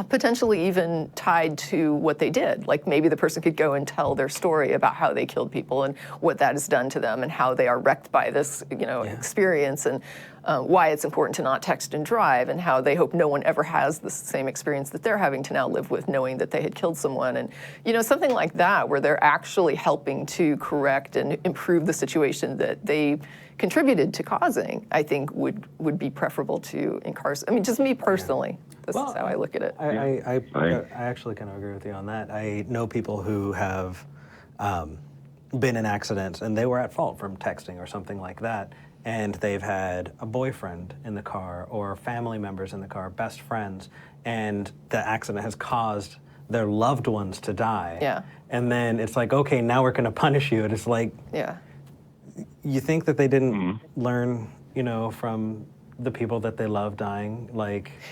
potentially even tied to what they did. Maybe the person could go and tell their story about how they killed people and what that has done to them and how they are wrecked by this, experience, and why it's important to not text and drive, and how they hope no one ever has the same experience that they're having to now live with, knowing that they had killed someone. And something like that, where they're actually helping to correct and improve the situation that they contributed to causing, I think would be preferable to incarcerate. I mean, just me personally. This is how I look at it. I actually kind of agree with you on that. I know people who have been in accidents and they were at fault from texting or something like that, and they've had a boyfriend in the car or family members in the car, best friends, and the accident has caused their loved ones to die. Yeah. And then it's okay, now we're going to punish you. And it's you think that they didn't learn, from the people that they love dying,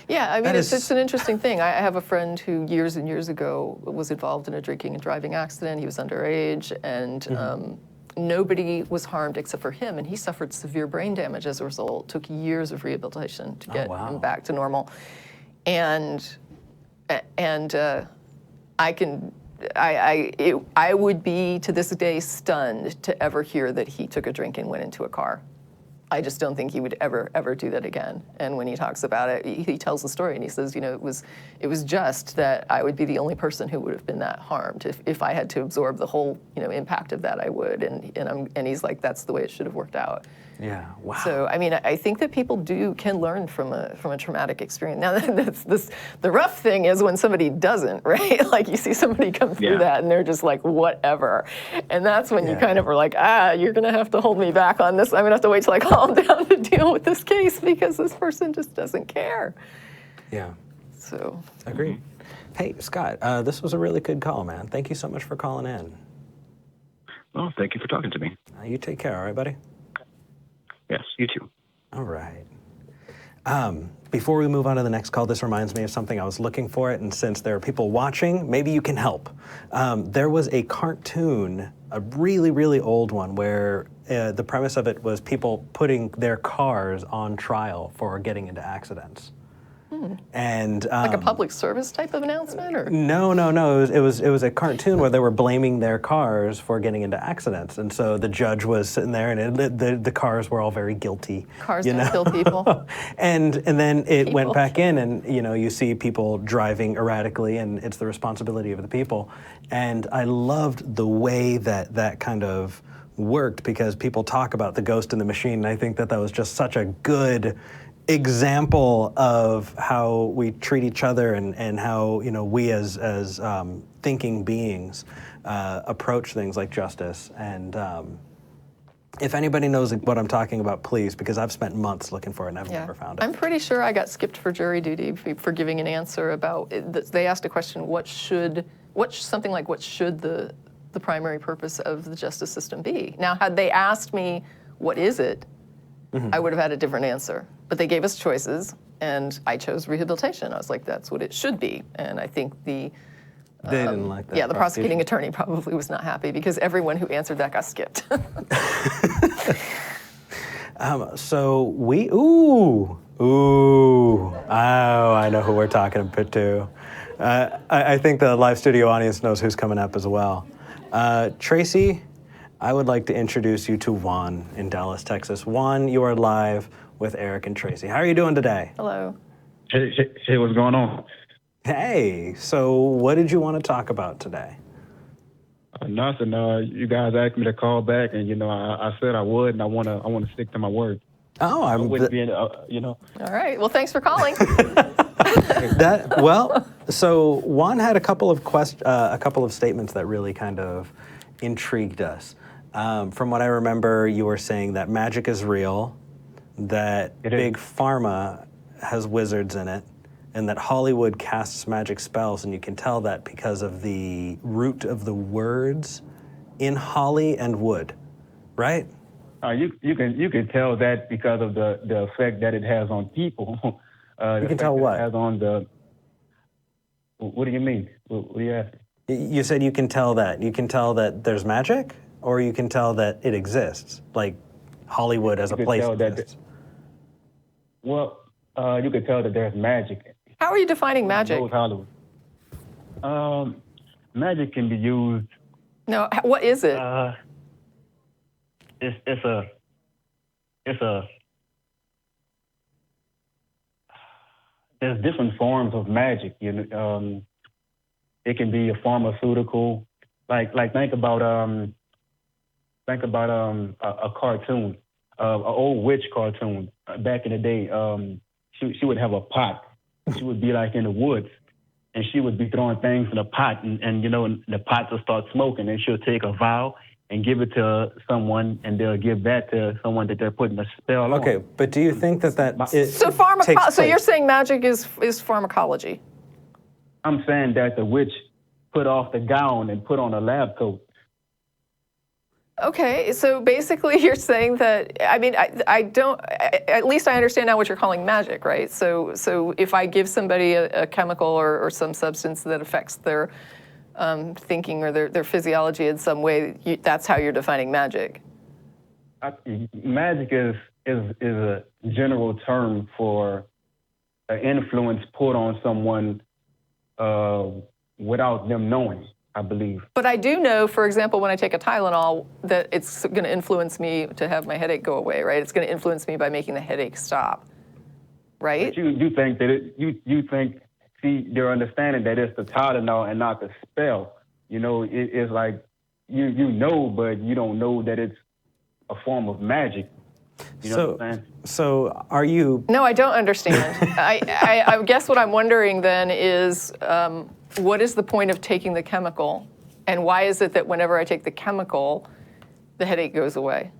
Yeah, I mean, it's an interesting thing. I have a friend who years and years ago was involved in a drinking and driving accident. He was underage, and nobody was harmed except for him, and he suffered severe brain damage as a result. Took years of rehabilitation to get him back to normal. And I would be, to this day, stunned to ever hear that he took a drink and went into a car. I just don't think he would ever do that again. And when he talks about it, he tells the story and he says, it was just that I would be the only person who would have been that harmed. If I had to absorb the whole, impact of that, I would. And he's like, that's the way it should have worked out. Yeah. Wow. So, I think that people can learn from a traumatic experience. Now, the rough thing is when somebody doesn't, right? Like you see somebody come through that and they're just like, whatever. And that's when you kind of are like, you're going to have to hold me back on this. I'm going to have to wait till I calm down to deal with this case because this person just doesn't care. Yeah. So. Agreed. Hey, Scott, this was a really good call, man. Thank you so much for calling in. Well, thank you for talking to me. You take care, all right, buddy? Yes, you too. All right. Before we move on to the next call, this reminds me of something. I was looking for it, and since there are people watching, maybe you can help. There was a cartoon, a really, really old one, where the premise of it was people putting their cars on trial for getting into accidents. And like a public service type of announcement, or no. It was a cartoon where they were blaming their cars for getting into accidents, and so the judge was sitting there, and the cars were all very guilty. Cars don't kill people. and then it went back in, and you see people driving erratically, and it's the responsibility of the people. And I loved the way that kind of worked because people talk about the ghost in the machine, and I think that was just such a good example of how we treat each other and how we as thinking beings approach things like justice. And if anybody knows what I'm talking about, please, because I've spent months looking for it and I've never found it. I'm pretty sure I got skipped for jury duty for giving an answer about they asked a question, what should the primary purpose of the justice system be? Now, had they asked me what is it, I would have had a different answer. But they gave us choices, and I chose rehabilitation. I was like, that's what it should be. And I think they didn't like that. Yeah, the prosecuting attorney probably was not happy because everyone who answered that got skipped. So I know who we're talking to. I think the live studio audience knows who's coming up as well. Tracie, I would like to introduce you to Juan in Dallas, Texas. Juan, you are live with Eric and Tracie. How are you doing today? Hello. Hey, what's going on? Hey, so what did you want to talk about today? Nothing. You guys asked me to call back, and I said I would, and I want to stick to my word. Oh, I wouldn't be All right. Well, thanks for calling. So Juan had a couple of statements that really kind of intrigued us. From what I remember, you were saying that magic is real, that big pharma has wizards in it, and that Hollywood casts magic spells, and you can tell that because of the root of the words in holly and wood, right? You can tell that because of the effect that it has on people. You can tell what? It has on the. What do you mean? What do you ask? You said you can tell that. You can tell that there's magic, or you can tell that it exists, like Hollywood as a place exists. Well, you could tell that there's magic. How are you defining magic? Magic can be used. No, what is it? There's different forms of magic. It can be a pharmaceutical. Like think about a cartoon, an old witch cartoon. Back in the day, she would have a pot. She would be like in the woods, and she would be throwing things in a pot, and the pot will start smoking, and she'll take a vial and give it to someone, and they'll give that to someone that they're putting a spell on. Okay, but do you think that So you're saying magic is pharmacology? I'm saying that the witch put off the gown and put on a lab coat. Okay, so basically you're saying that, I don't, at least I understand now what you're calling magic, right? So if I give somebody a chemical or some substance that affects their thinking or their physiology in some way, that's how you're defining magic. Magic is a general term for an influence put on someone without them knowing, I believe. But I do know, for example, when I take a Tylenol, that it's going to influence me to have my headache go away, right? It's going to influence me by making the headache stop, right? But you think that you think, see, they're understanding that it's the Tylenol and not the spell. You know, it's like you know, but you don't know that it's a form of magic. You know what I'm saying? So are you? No, I don't understand. I guess what I'm wondering then is, what is the point of taking the chemical, and why is it that whenever I take the chemical, the headache goes away?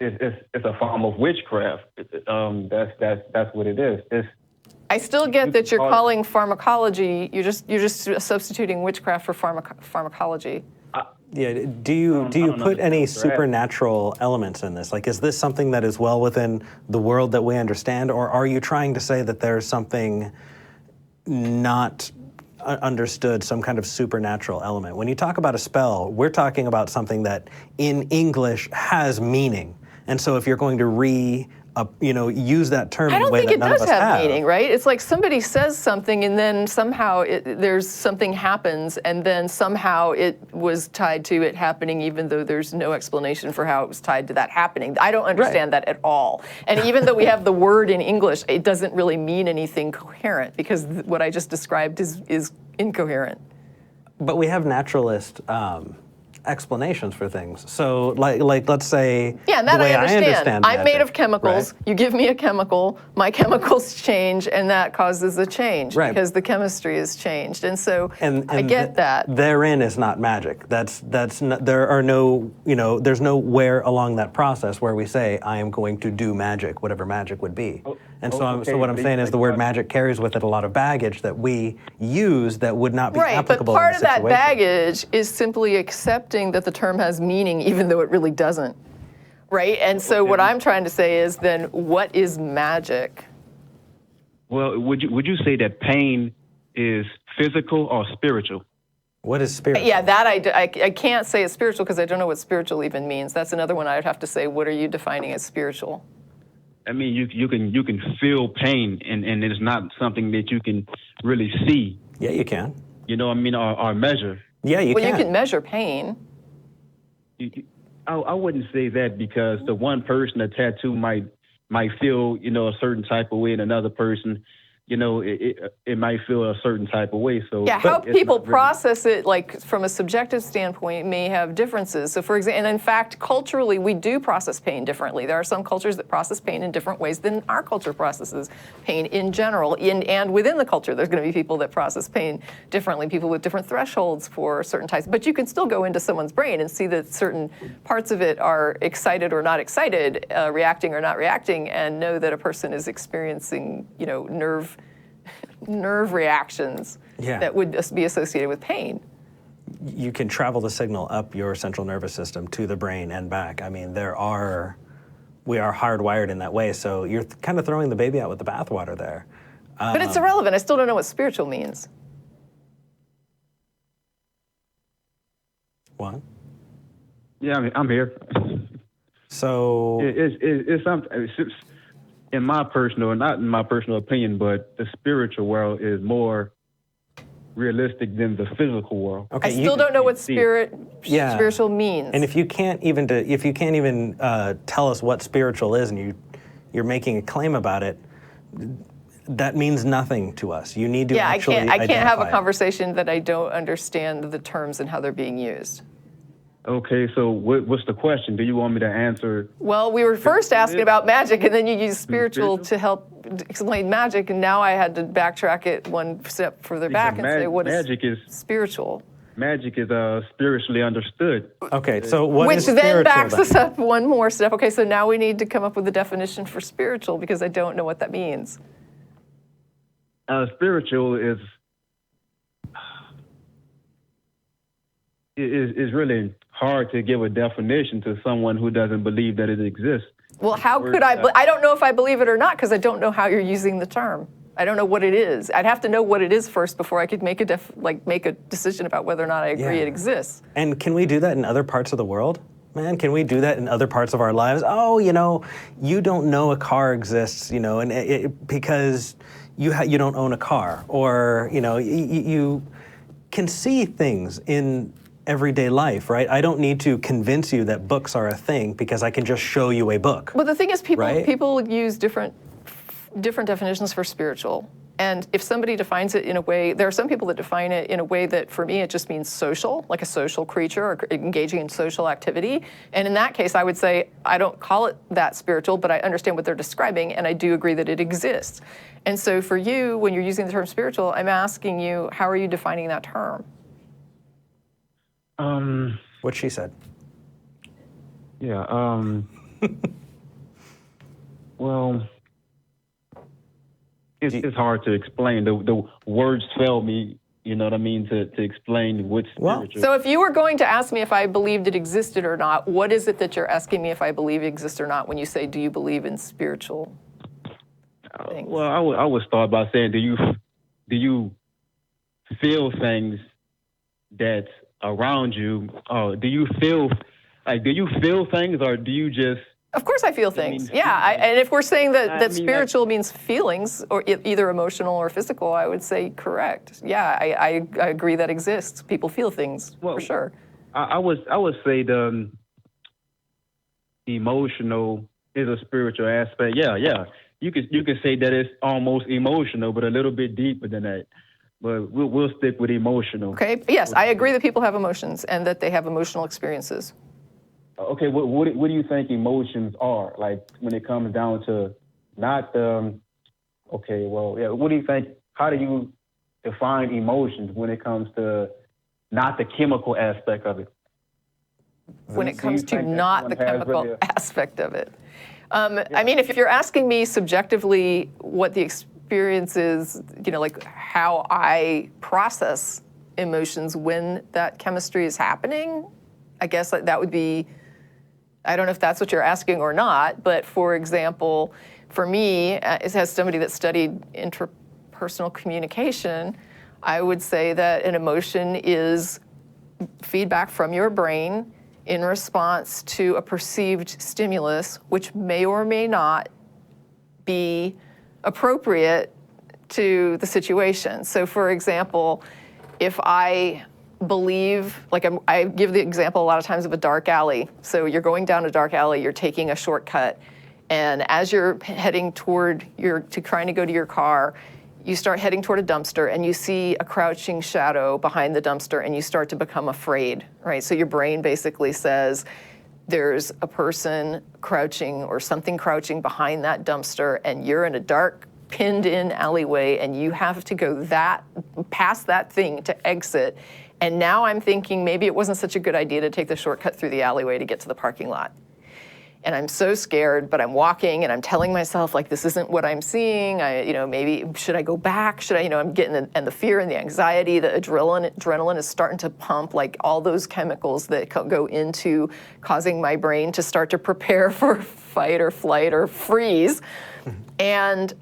It's a form of witchcraft. That's what it is. I still get that you're calling pharmacology. You're just substituting witchcraft for pharmacology. Yeah. Do you put any supernatural elements in this? Like, is this something that is well within the world that we understand, or are you trying to say that there's something not understood, some kind of supernatural element? When you talk about a spell, we're talking about something that in English has meaning. And so if you're going to use that term in a way that none of us have. I don't think it does have meaning, right? It's like somebody says something and then somehow there's something happens, and then somehow it was tied to it happening even though there's no explanation for how it was tied to that happening. I don't understand that at all. And even though we have the word in English, it doesn't really mean anything coherent, because what I just described is incoherent. But we have naturalist explanations for things. So, like let's say, yeah, and that the way I understand. I'm magic, made of chemicals. Right? You give me a chemical, my chemicals change, and that causes a change because the chemistry is changed. And so I get that. Therein is not magic. That's not, there are no, there's nowhere along that process where we say, I am going to do magic, whatever magic would be. So what I'm saying is the word magic carries with it a lot of baggage that we use that would not be applicable in the situation. Right, but part of that baggage is simply accepting that the term has meaning even though it really doesn't, right? And so what I'm trying to say is then what is magic? Well, would you say that pain is physical or spiritual? What is spiritual? Yeah, that I can't say it's spiritual because I don't know what spiritual even means. That's another one I would have to say, what are you defining as spiritual? I mean, you can feel pain, and it's not something that you can really see. Yeah, you can. Or measure. Yeah, you can. Well, you can measure pain. I wouldn't say that, because the one person a tattoo might feel a certain type of way, and another person, it might feel a certain type of way. So yeah, how people process it, like from a subjective standpoint, may have differences. So, for example, and in fact, culturally, we do process pain differently. There are some cultures that process pain in different ways than our culture processes pain in general. And within the culture, there's going to be people that process pain differently, people with different thresholds for certain types. But you can still go into someone's brain and see that certain parts of it are excited or not excited, reacting or not reacting, and know that a person is experiencing, nerve reactions that would be associated with pain. You can travel the signal up your central nervous system to the brain and back. I mean, we are hardwired in that way. So you're kind of throwing the baby out with the bathwater there. But it's irrelevant. I still don't know what spiritual means. Juan? Yeah, I'm here. So it's something. In my personal, not in my personal opinion, but the spiritual world is more realistic than the physical world. Okay, I still don't know what spiritual means. And if you can't even tell us what spiritual is, and you're making a claim about it, that means nothing to us. You need to actually I can't have a it. conversation that I don't understand the terms and how they're being used. Okay, so what's the question? Do you want me to answer? Well, we were first asking about magic, and then you used spiritual to help explain magic, and now I had to backtrack it one step further back and say, what is spiritual? Magic is spiritually understood. Okay, so what is spiritual? Which then backs us up one more step. Okay, so now we need to come up with a definition for spiritual, because I don't know what that means. Spiritual is really hard to give a definition to someone who doesn't believe that it exists. Well, how could I? I don't know if I believe it or not, because I don't know how you're using the term. I don't know what it is. I'd have to know what it is first before I could make a decision about whether or not I agree it exists. And can we do that in other parts of the world? Man, can we do that in other parts of our lives? Oh, you don't know a car exists, and because you don't own a car, or you can see things in everyday life, right? I don't need to convince you that books are a thing because I can just show you a book. Well, the thing is, people right? people use different definitions for spiritual. And if somebody defines it in a way, there are some people that define it in a way that for me it just means social, like a social creature or engaging in social activity. And in that case, I would say I don't call it that spiritual, but I understand what they're describing, and I do agree that it exists. And so for you, when you're using the term spiritual, I'm asking you, how are you defining that term? What she said. Yeah. Well, it's hard to explain. The words fail me, you know what I mean, to explain what's spiritual. So if you were going to ask me if I believed it existed or not, what is it that you're asking me if I believe it exists or not when you say, do you believe in spiritual things? Well, I would start by saying, do you feel things that's around you? Do you feel things, or do you just? Of course I feel things. And if we're saying that spiritual means feelings, or either emotional or physical, I would say correct. Yeah, I agree that exists. People feel things, for sure. I would say the emotional is a spiritual aspect. Yeah. You could say that it's almost emotional, but a little bit deeper than that. But we'll stick with emotional. Okay. Yes, I agree that people have emotions and that they have emotional experiences. Okay, what do you think emotions are? Like when it comes down to not what do you think, how do you define emotions when it comes to not the chemical aspect of it? When it comes to not the chemical aspect of it. I mean, if you're asking me subjectively what the experience is, like how I process emotions when that chemistry is happening, I guess that would be, I don't know if that's what you're asking or not, but for example, for me, as somebody that studied interpersonal communication, I would say that an emotion is feedback from your brain in response to a perceived stimulus, which may or may not be appropriate to the situation. So for example, if I believe, I give the example a lot of times of a dark alley. So you're going down a dark alley, you're taking a shortcut, and as you're heading trying to go to your car, you start heading toward a dumpster and you see a crouching shadow behind the dumpster and you start to become afraid, right? So your brain basically says, there's a person crouching or something crouching behind that dumpster, and you're in a dark, pinned-in alleyway, and you have to go past that thing to exit. And now I'm thinking maybe it wasn't such a good idea to take the shortcut through the alleyway to get to the parking lot. And I'm so scared, but I'm walking and I'm telling myself, this isn't what I'm seeing. Maybe should I go back? Should I, I'm getting, and the fear and the anxiety, the adrenaline is starting to pump, all those chemicals that go into causing my brain to start to prepare for fight or flight or freeze. And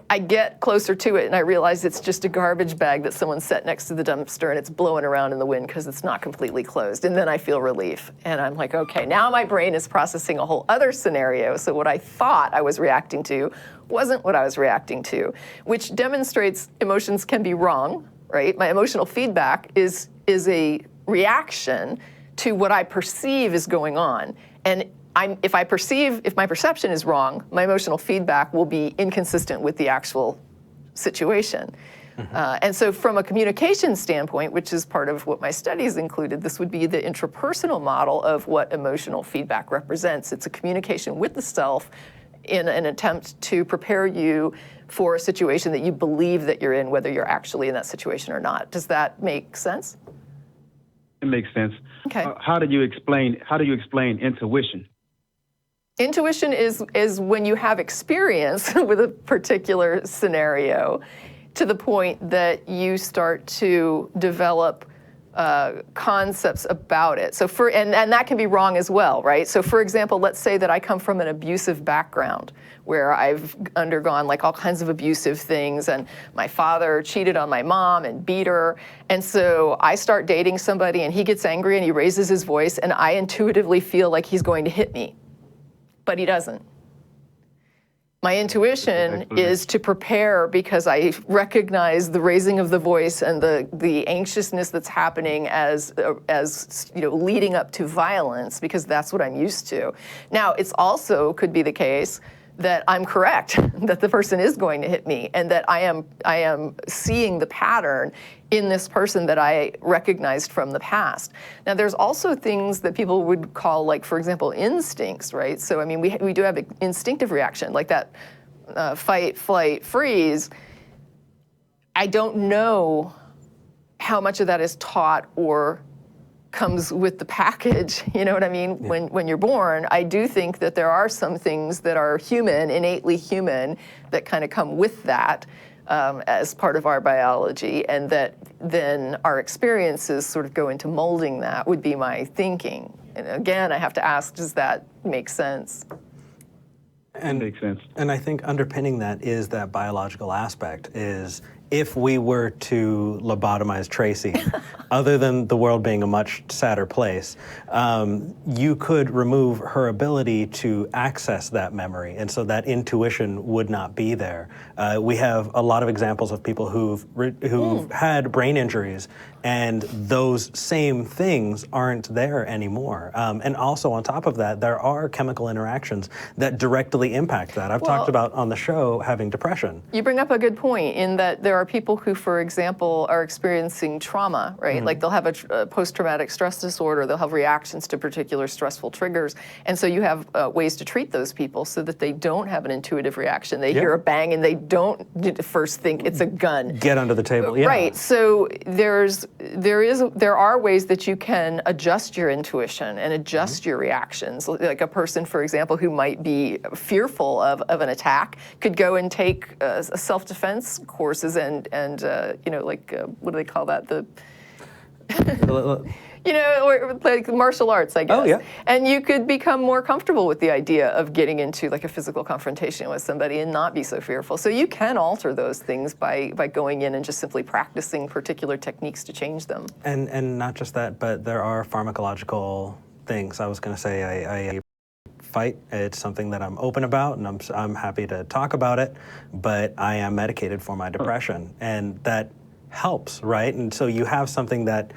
I get closer to it and I realize it's just a garbage bag that someone set next to the dumpster and it's blowing around in the wind because it's not completely closed. And then I feel relief. And I'm like, okay, now my brain is processing a whole other scenario. So what I thought I was reacting to wasn't what I was reacting to, which demonstrates emotions can be wrong, right? My emotional feedback is a reaction to what I perceive is going on. And if my perception is wrong, my emotional feedback will be inconsistent with the actual situation. And so from a communication standpoint, which is part of what my studies included, this would be the intrapersonal model of what emotional feedback represents. It's a communication with the self in an attempt to prepare you for a situation that you believe that you're in, whether you're actually in that situation or not. Does that make sense? It makes sense. Okay. How do you explain intuition? Intuition is when you have experience with a particular scenario to the point that you start to develop concepts about it. So and that can be wrong as well, right? So for example, let's say that I come from an abusive background where I've undergone like all kinds of abusive things, and my father cheated on my mom and beat her. And so I start dating somebody and he gets angry and he raises his voice, and I intuitively feel like he's going to hit me, but he doesn't. My intuition is to prepare because I recognize the raising of the voice and the anxiousness that's happening as leading up to violence, because that's what I'm used to. Now, it's also could be the case that I'm correct, that the person is going to hit me, and that I am seeing the pattern in this person that I recognized from the past. Now, there's also things that people would call, like, for example, instincts, right? So, I mean, we do have an instinctive reaction, like that fight, flight, freeze. I don't know how much of that is taught or comes with the package, you know what I mean? Yeah. When you're born, I do think that there are some things that are human, innately human, that kind of come with that as part of our biology, and that then our experiences sort of go into molding that, would be my thinking. And again, I have to ask, does that make sense? And makes sense. And I think underpinning that is that biological aspect is, if we were to lobotomize Tracie, other than the world being a much sadder place, you could remove her ability to access that memory, and so that intuition would not be there. We have a lot of examples of people who've had brain injuries, and those same things aren't there anymore. And also on top of that, there are chemical interactions that directly impact that. I've talked about on the show having depression. You bring up a good point in that there are people who, for example, are experiencing trauma, right? Mm-hmm. Like they'll have a post-traumatic stress disorder, they'll have reactions to particular stressful triggers. And so you have ways to treat those people so that they don't have an intuitive reaction. They hear a bang and they don't first think it's a gun. Get under the table, yeah. Right, so there are ways that you can adjust your intuition and adjust your reactions. Like a person, for example, who might be fearful of an attack could go and take self-defense courses and what do they call that? Or like martial arts, I guess. Oh, yeah. And you could become more comfortable with the idea of getting into like a physical confrontation with somebody and not be so fearful. So you can alter those things by going in and just simply practicing particular techniques to change them. And not just that, but there are pharmacological things. I was going to say I fight. It's something that I'm open about, and I'm happy to talk about it, but I am medicated for my depression, and that helps, right? And so you have something that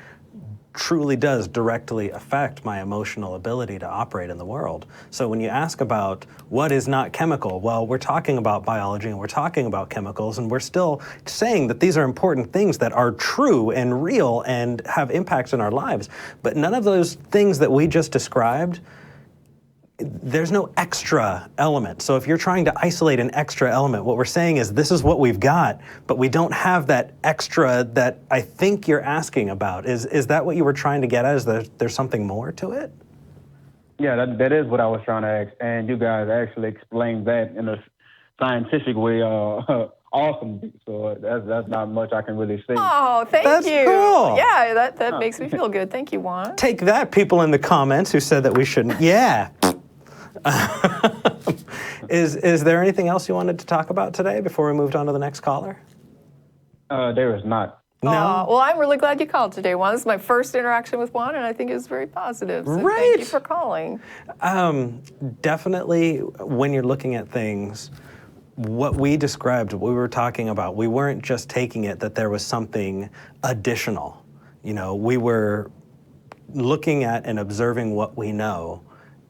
truly does directly affect my emotional ability to operate in the world. So when you ask about what is not chemical, well, we're talking about biology and we're talking about chemicals, and we're still saying that these are important things that are true and real and have impacts in our lives. But none of those things that we just described, there's no extra element. So if you're trying to isolate an extra element, what we're saying is this is what we've got, but we don't have that extra that I think you're asking about. Is that what you were trying to get at? Is there's something more to it? Yeah, that is what I was trying to ask. And you guys actually explained that in a scientific way awesome. So that's not much I can really say. Oh, thank you. Cool. Yeah, that makes me feel good. Thank you, Juan. Take that, people in the comments who said that we shouldn't. Yeah. Is there anything else you wanted to talk about today before we moved on to the next caller? There is not. No. Well, I'm really glad you called today, Juan. This is my first interaction with Juan, and I think it was very positive. So right. Thank you for calling. Definitely, when you're looking at things, what we described, what we were talking about, we weren't just taking it that there was something additional. We were looking at and observing what we know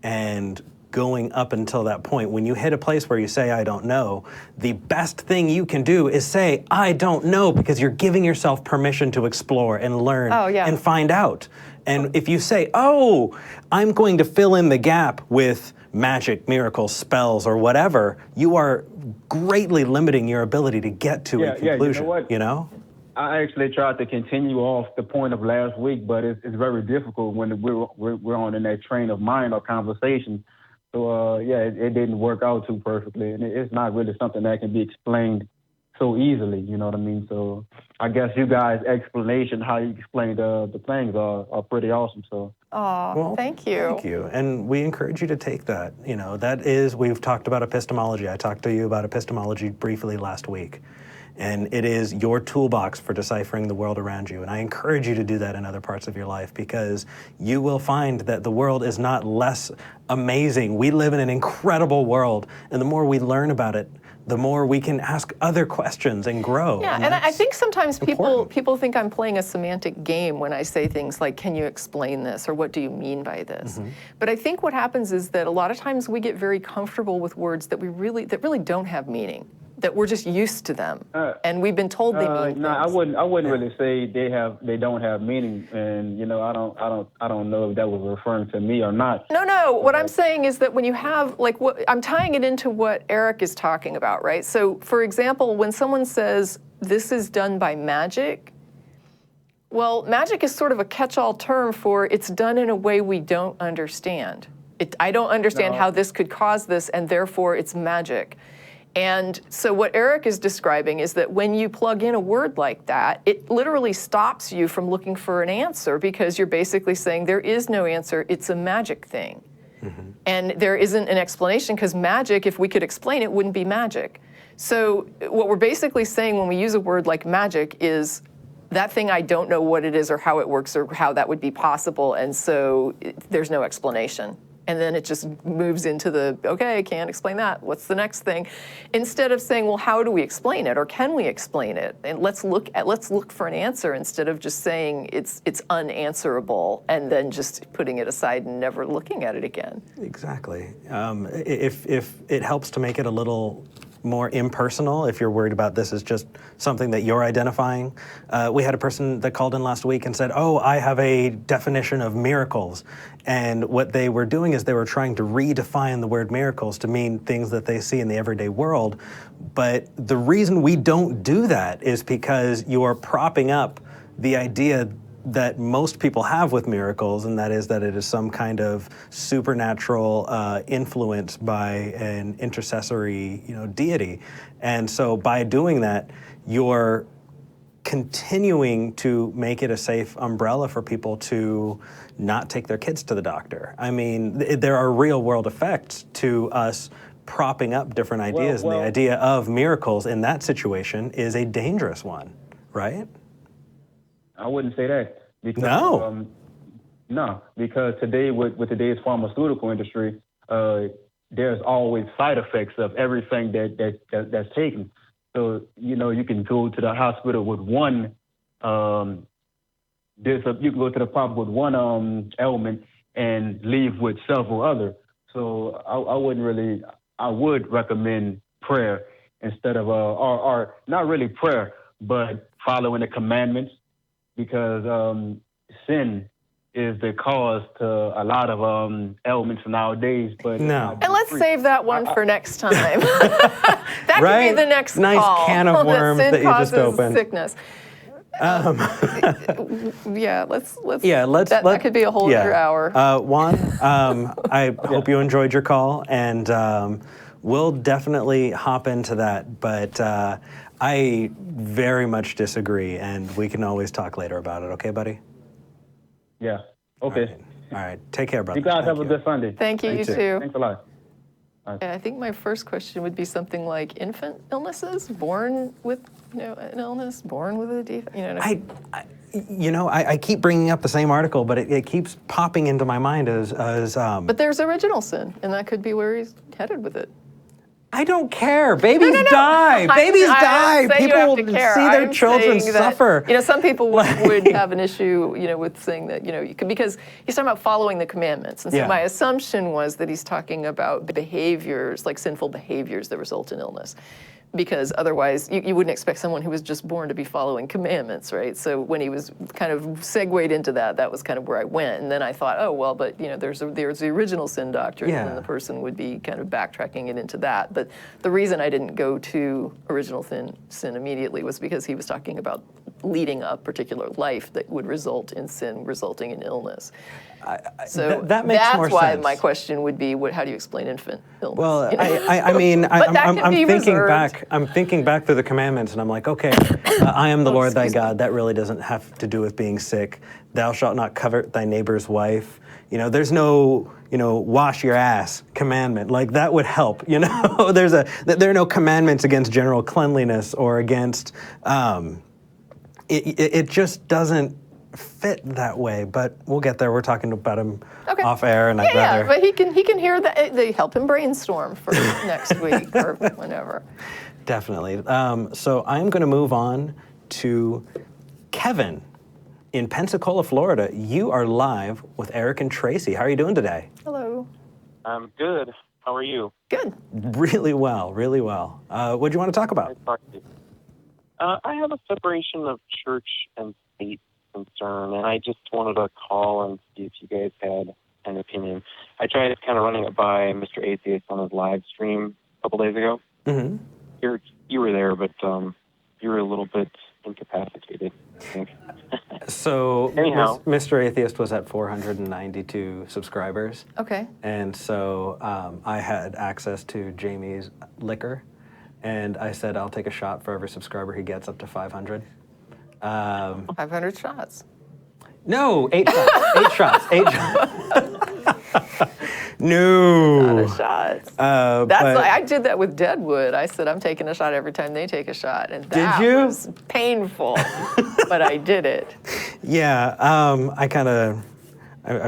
and going up until that point. When you hit a place where you say, I don't know, the best thing you can do is say, I don't know, because you're giving yourself permission to explore and learn and find out. And if you say, I'm going to fill in the gap with magic, miracles, spells, or whatever, you are greatly limiting your ability to get to a conclusion. You know what? I actually tried to continue off the point of last week, but it's very difficult when we're on in that train of mind or conversation. So it didn't work out too perfectly, and it's not really something that can be explained so easily. You know what I mean? So I guess you guys' explanation, how you explain the things, are pretty awesome. So. Oh, thank you. Thank you. And we encourage you to take that. You know, we've talked about epistemology. I talked to you about epistemology briefly last week. And it is your toolbox for deciphering the world around you. And I encourage you to do that in other parts of your life, because you will find that the world is not less amazing. We live in an incredible world. And the more we learn about it, the more we can ask other questions and grow. Yeah, and I think sometimes people think I'm playing a semantic game when I say things like, can you explain this, or what do you mean by this? But I think what happens is that a lot of times we get very comfortable with words that really don't have meaning, that we're just used to them, and we've been told they mean no, things. I wouldn't really say they don't have meaning, and you know, I don't know if that was referring to me or not. No. What I'm saying is that when you have, like, I'm tying it into what Eric is talking about, right? So, for example, when someone says this is done by magic, well, magic is sort of a catch-all term for it's done in a way we don't understand. I don't understand how this could cause this, and therefore it's magic. And so what Eric is describing is that when you plug in a word like that, it literally stops you from looking for an answer, because you're basically saying there is no answer, it's a magic thing. And there isn't an explanation, because magic, if we could explain it, wouldn't be magic. So what we're basically saying when we use a word like magic is that thing, I don't know what it is or how it works or how that would be possible, and so there's no explanation. And then it just moves into the, okay, can't explain that, what's the next thing? Instead of saying, well, how do we explain it, or can we explain it? And let's look for an answer, instead of just saying it's unanswerable and then just putting it aside and never looking at it again. Exactly. If it helps to make it a little more impersonal, if you're worried about this as just something that you're identifying. We had a person that called in last week and said, oh, I have a definition of miracles. And what they were doing is they were trying to redefine the word miracles to mean things that they see in the everyday world. But the reason we don't do that is because you are propping up the idea that most people have with miracles, and that is that it is some kind of supernatural influence by an intercessory, deity. And so by doing that, you're continuing to make it a safe umbrella for people to not take their kids to the doctor. I mean, there are real world effects to us propping up different ideas, and the idea of miracles in that situation is a dangerous one, right? I wouldn't say that. Because, no, because today with today's pharmaceutical industry, there's always side effects of everything that's taken. So you can go to the hospital with one. You can go to the pub with one ailment and leave with several other. So I would recommend prayer instead of or not really prayer, but following the commandments. Because sin is the cause to a lot of ailments nowadays. But no. And let's save that one for next time. That could be the next nice call. Can of worms that you just opened. Sickness. That could be a whole other hour. Juan, I hope you enjoyed your call, and we'll definitely hop into that. But I very much disagree, and we can always talk later about it. Okay, buddy? Yeah. Okay. All right. Take care, brother. You guys have a good Sunday. Thank you. You too. Thanks a lot. Right. I think my first question would be something like infant illnesses, born with an illness, born with a defect. I keep bringing up the same article, but it keeps popping into my mind as. But there's original sin, and that could be where he's headed with it. I don't care. Babies die. Babies die. People see their children suffer. Some people would have an issue, with saying that, because he's talking about following the commandments. And so my assumption was that he's talking about behaviors, like sinful behaviors that result in illness. Because otherwise, you wouldn't expect someone who was just born to be following commandments, right? So when he was kind of segued into that was kind of where I went. And then I thought, but there's the original sin doctrine, and then the person would be kind of backtracking it into that. But the reason I didn't go to original sin immediately was because he was talking about leading a particular life that would result in sin, resulting in illness. That makes more that's why sense. my question would be, how do you explain infant illness? Well, You know? I mean, But that can I'm be thinking reserved. back. I'm thinking back through the commandments, and I'm like, okay, I am the Lord thy God. That really doesn't have to do with being sick. Thou shalt not covet thy neighbor's wife. You know, there's no, wash your ass commandment. Like that would help. You know, there are no commandments against general cleanliness or against. It just doesn't fit that way, but we'll get there. We're talking about him off air, and I'd rather. Yeah, but he can hear that. They help him brainstorm for next week or whenever. Definitely. So I'm going to move on to Kevin in Pensacola, Florida. You are live with Eric and Tracie. How are you doing today? Hello. I'm good. How are you? Good. Really well, really well. What do you want to talk about? Nice talking to you. I have a separation of church and state concern, and I just wanted to call and see if you guys had an opinion. I tried kind of running it by Mr. Atheist on his live stream a couple days ago. Mm-hmm. You were there, but you were a little bit incapacitated, I think. So Anyhow. Mr. Atheist was at 492 subscribers. Okay. And so I had access to Jamie's liquor, and I said, I'll take a shot for every subscriber he gets up to 500. 500 shots. No, 8 shots. 8 shots. No. Not a shot. I did that with Deadwood. I said, I'm taking a shot every time they take a shot. And that Did you? was painful, but I did it. Yeah, I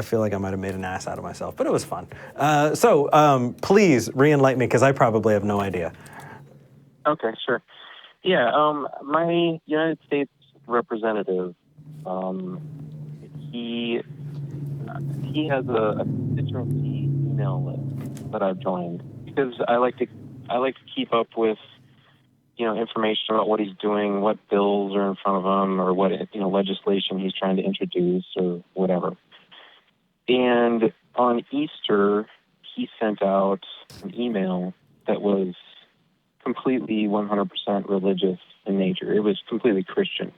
feel like I might have made an ass out of myself, but it was fun. So please re-enlighten me, because I probably have no idea. Okay, sure. Yeah, my United States representative, he has a constituency email list that I've joined, because I like to keep up with information about what he's doing, what bills are in front of him, or what legislation he's trying to introduce or whatever. And on Easter, he sent out an email that was completely 100% religious in nature. It was completely Christian.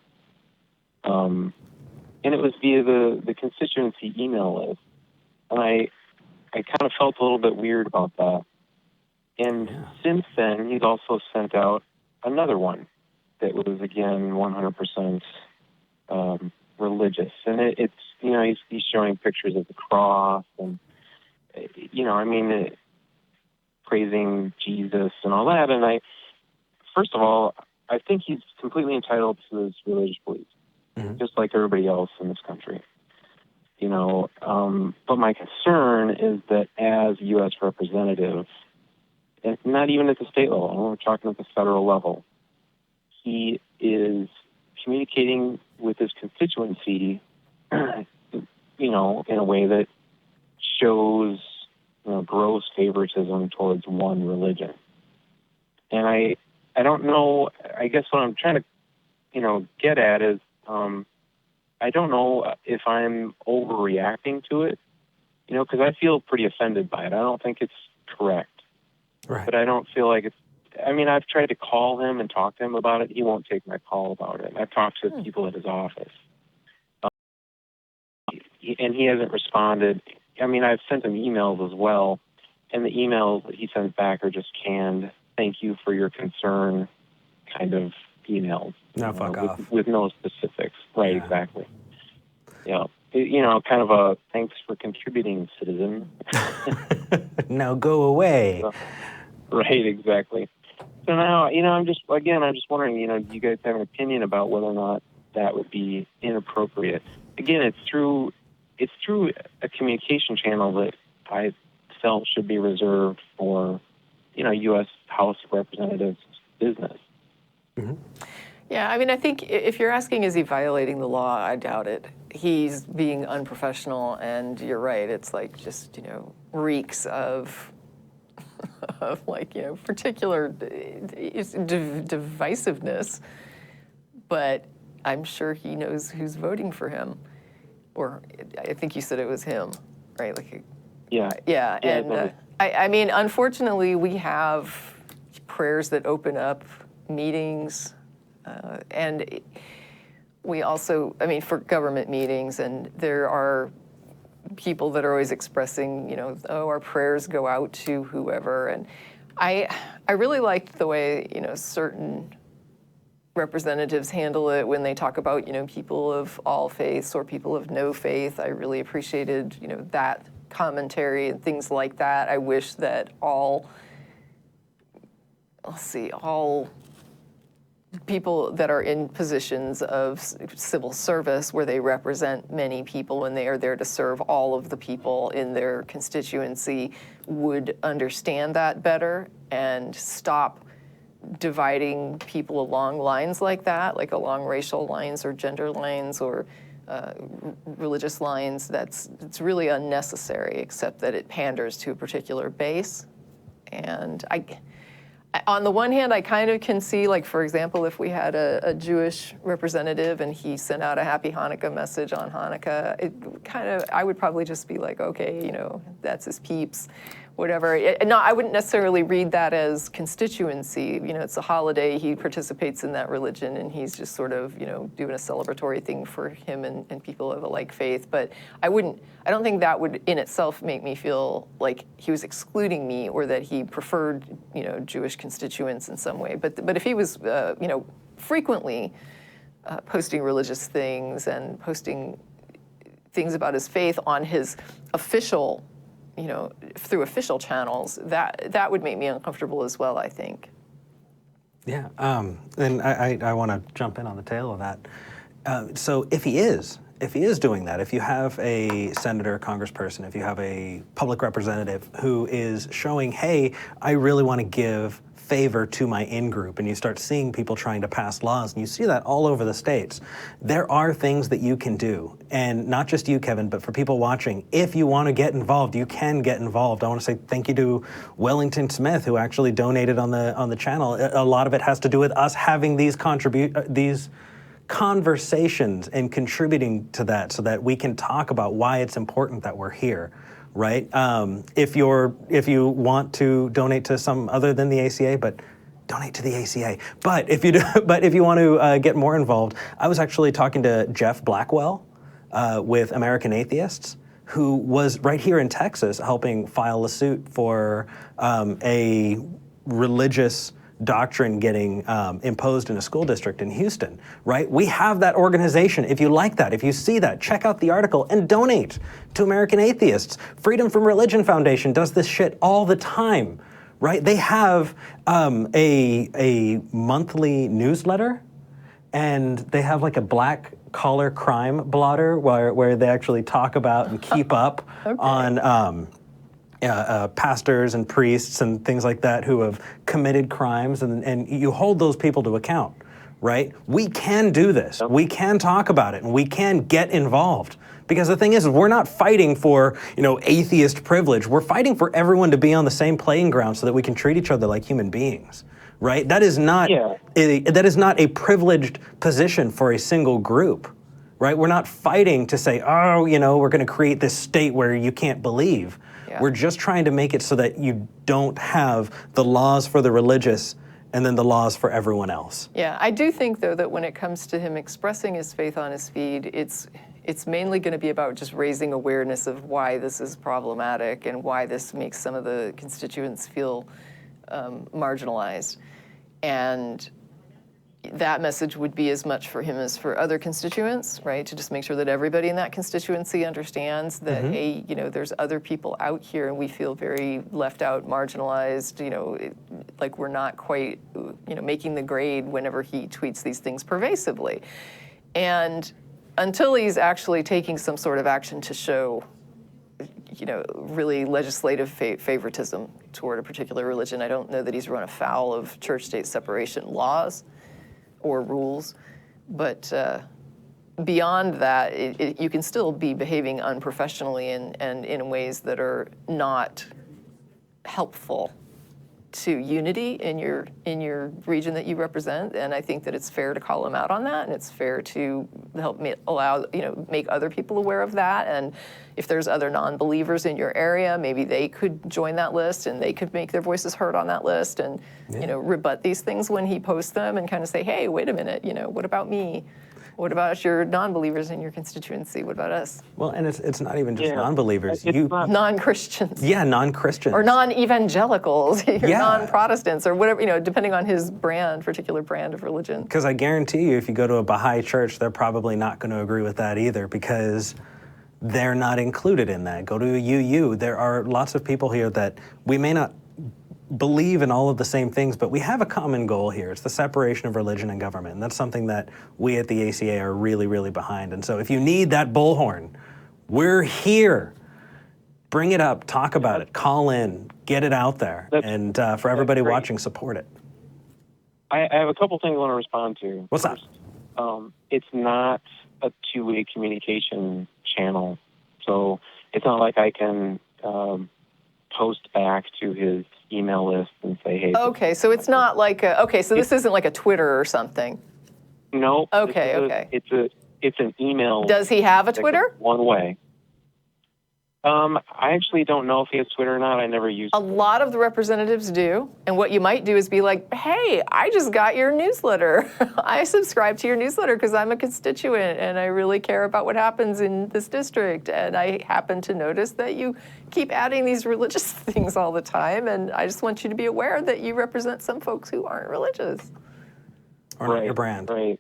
And it was via the constituency email list. And I kind of felt a little bit weird about that. And since then, he's also sent out another one that was, again, 100% religious. And it's he's showing pictures of the cross and, praising Jesus and all that. And first of all, I think he's completely entitled to his religious beliefs, just like everybody else in this country. But my concern is that as U.S. representative, and not even at the state level, we're talking at the federal level, he is communicating with his constituency, in a way that shows, gross favoritism towards one religion. And I don't know, I guess what I'm trying to, get at is, I don't know if I'm overreacting to it, because I feel pretty offended by it. I don't think it's correct. Right. But I don't feel like it's, I've tried to call him and talk to him about it. He won't take my call about it. I've talked to people at his office. And he hasn't responded. I've sent him emails as well, and the emails that he sends back are just canned, thank you for your concern kind of emails. No, fuck off. With no specifics. Right, yeah. Exactly. Yeah. Kind of a thanks for contributing, citizen. Now go away. Right, exactly. So now, I'm just wondering, do you guys have an opinion about whether or not that would be inappropriate? Again, it's through a communication channel that I felt should be reserved for, U.S. House of Representatives business. Mm-hmm. Yeah, I think if you're asking, is he violating the law? I doubt it. He's being unprofessional, and you're right. It's like just, reeks of particular divisiveness. But I'm sure he knows who's voting for him. Or I think you said it was him, right? Yeah. And unfortunately, we have prayers that open up meetings, and we also, I mean, for government meetings, and there are people that are always expressing, oh, our prayers go out to whoever. And I really liked the way, certain representatives handle it when they talk about, people of all faiths or people of no faith. I really appreciated, that commentary and things like that. I wish that all people that are in positions of civil service where they represent many people and they are there to serve all of the people in their constituency would understand that better and stop dividing people along lines like that, like along racial lines or gender lines or religious lines. It's really unnecessary, except that it panders to a particular base. And on the one hand, I kind of can see, like, for example, if we had a Jewish representative and he sent out a Happy Hanukkah message on Hanukkah, I would probably just be like, okay, that's his peeps, whatever. I wouldn't necessarily read that as constituency. It's a holiday, he participates in that religion, and he's just sort of, doing a celebratory thing for him and people of a like faith. But I don't think that would in itself make me feel like he was excluding me or that he preferred, Jewish constituents in some way. But if he was, frequently posting religious things and posting things about his faith on his official, through official channels, that would make me uncomfortable as well, I think. Yeah, and I want to jump in on the tail of that. So if he is doing that, if you have a senator, congressperson, if you have a public representative who is showing, hey, I really want to give favor to my in-group, and you start seeing people trying to pass laws, and you see that all over the states, there are things that you can do. And not just you, Kevin, but for people watching, if you want to get involved, you can get involved. I want to say thank you to Wellington Smith, who actually donated on the channel. A lot of it has to do with us having these conversations and contributing to that so that we can talk about why it's important that we're here. Right? If you want to donate to some other than the ACA, but donate to the ACA. But if you want to get more involved, I was actually talking to Jeff Blackwell with American Atheists, who was right here in Texas helping file a suit for a religious doctrine getting imposed in a school district in Houston, right? We have that organization. If you like that, if you see that, check out the article and donate to American Atheists. Freedom from Religion Foundation does this shit all the time, right? They have a monthly newsletter, and they have like a black collar crime blotter where they actually talk about and keep up on pastors and priests and things like that who have committed crimes, and you hold those people to account, right? We can do this. We can talk about it, and we can get involved. Because the thing is, we're not fighting for, atheist privilege. We're fighting for everyone to be on the same playing ground so that we can treat each other like human beings, right? That is not a privileged position for a single group, right? We're not fighting to say, we're going to create this state where you can't believe. Yeah. We're just trying to make it so that you don't have the laws for the religious and then the laws for everyone else. Yeah, I do think, though, that when it comes to him expressing his faith on his feed, it's mainly going to be about just raising awareness of why this is problematic and why this makes some of the constituents feel marginalized. And that message would be as much for him as for other constituents, right? To just make sure that everybody in that constituency understands that, hey, there's other people out here and we feel very left out, marginalized, like we're not quite, making the grade whenever he tweets these things pervasively. And until he's actually taking some sort of action to show, really legislative favoritism toward a particular religion, I don't know that he's run afoul of church-state separation laws or rules, but beyond that, you can still be behaving unprofessionally and in ways that are not helpful to unity in your region that you represent. And I think that it's fair to call him out on that, and it's fair to help make other people aware of that. And if there's other non-believers in your area, maybe they could join that list and they could make their voices heard on that list and rebut these things when he posts them and kind of say, hey, wait a minute, what about me? What about your non-believers in your constituency? What about us? Well, and it's not even just non-believers. Non-Christians. Yeah, non-Christians. Or non-evangelicals, or Yeah. non-Protestants, or whatever, depending on his particular brand of religion. Because I guarantee you, if you go to a Baha'i church, they're probably not going to agree with that either, because they're not included in that. Go to a UU. There are lots of people here that we may not believe in all of the same things, but we have a common goal here. It's the separation of religion and government. And that's something that we at the ACA are really, really behind. And so if you need that bullhorn, we're here. Bring it up, talk about it, call in, get it out there. And for everybody watching, support it. I have a couple things I want to respond to. What's First, it's not a two-way communication channel. So it's not like I can post back to his email list and say, hey. Okay, so it's not like so this isn't like a Twitter or something. No. Okay. It's an email. Does he have a Twitter? One way. I actually don't know if he has Twitter or not. I never use it. A lot of the representatives do. And what you might do is be like, hey, I just got your newsletter. I subscribe to your newsletter because I'm a constituent and I really care about what happens in this district. And I happen to notice that you keep adding these religious things all the time. And I just want you to be aware that you represent some folks who aren't religious. Or not your brand. Right.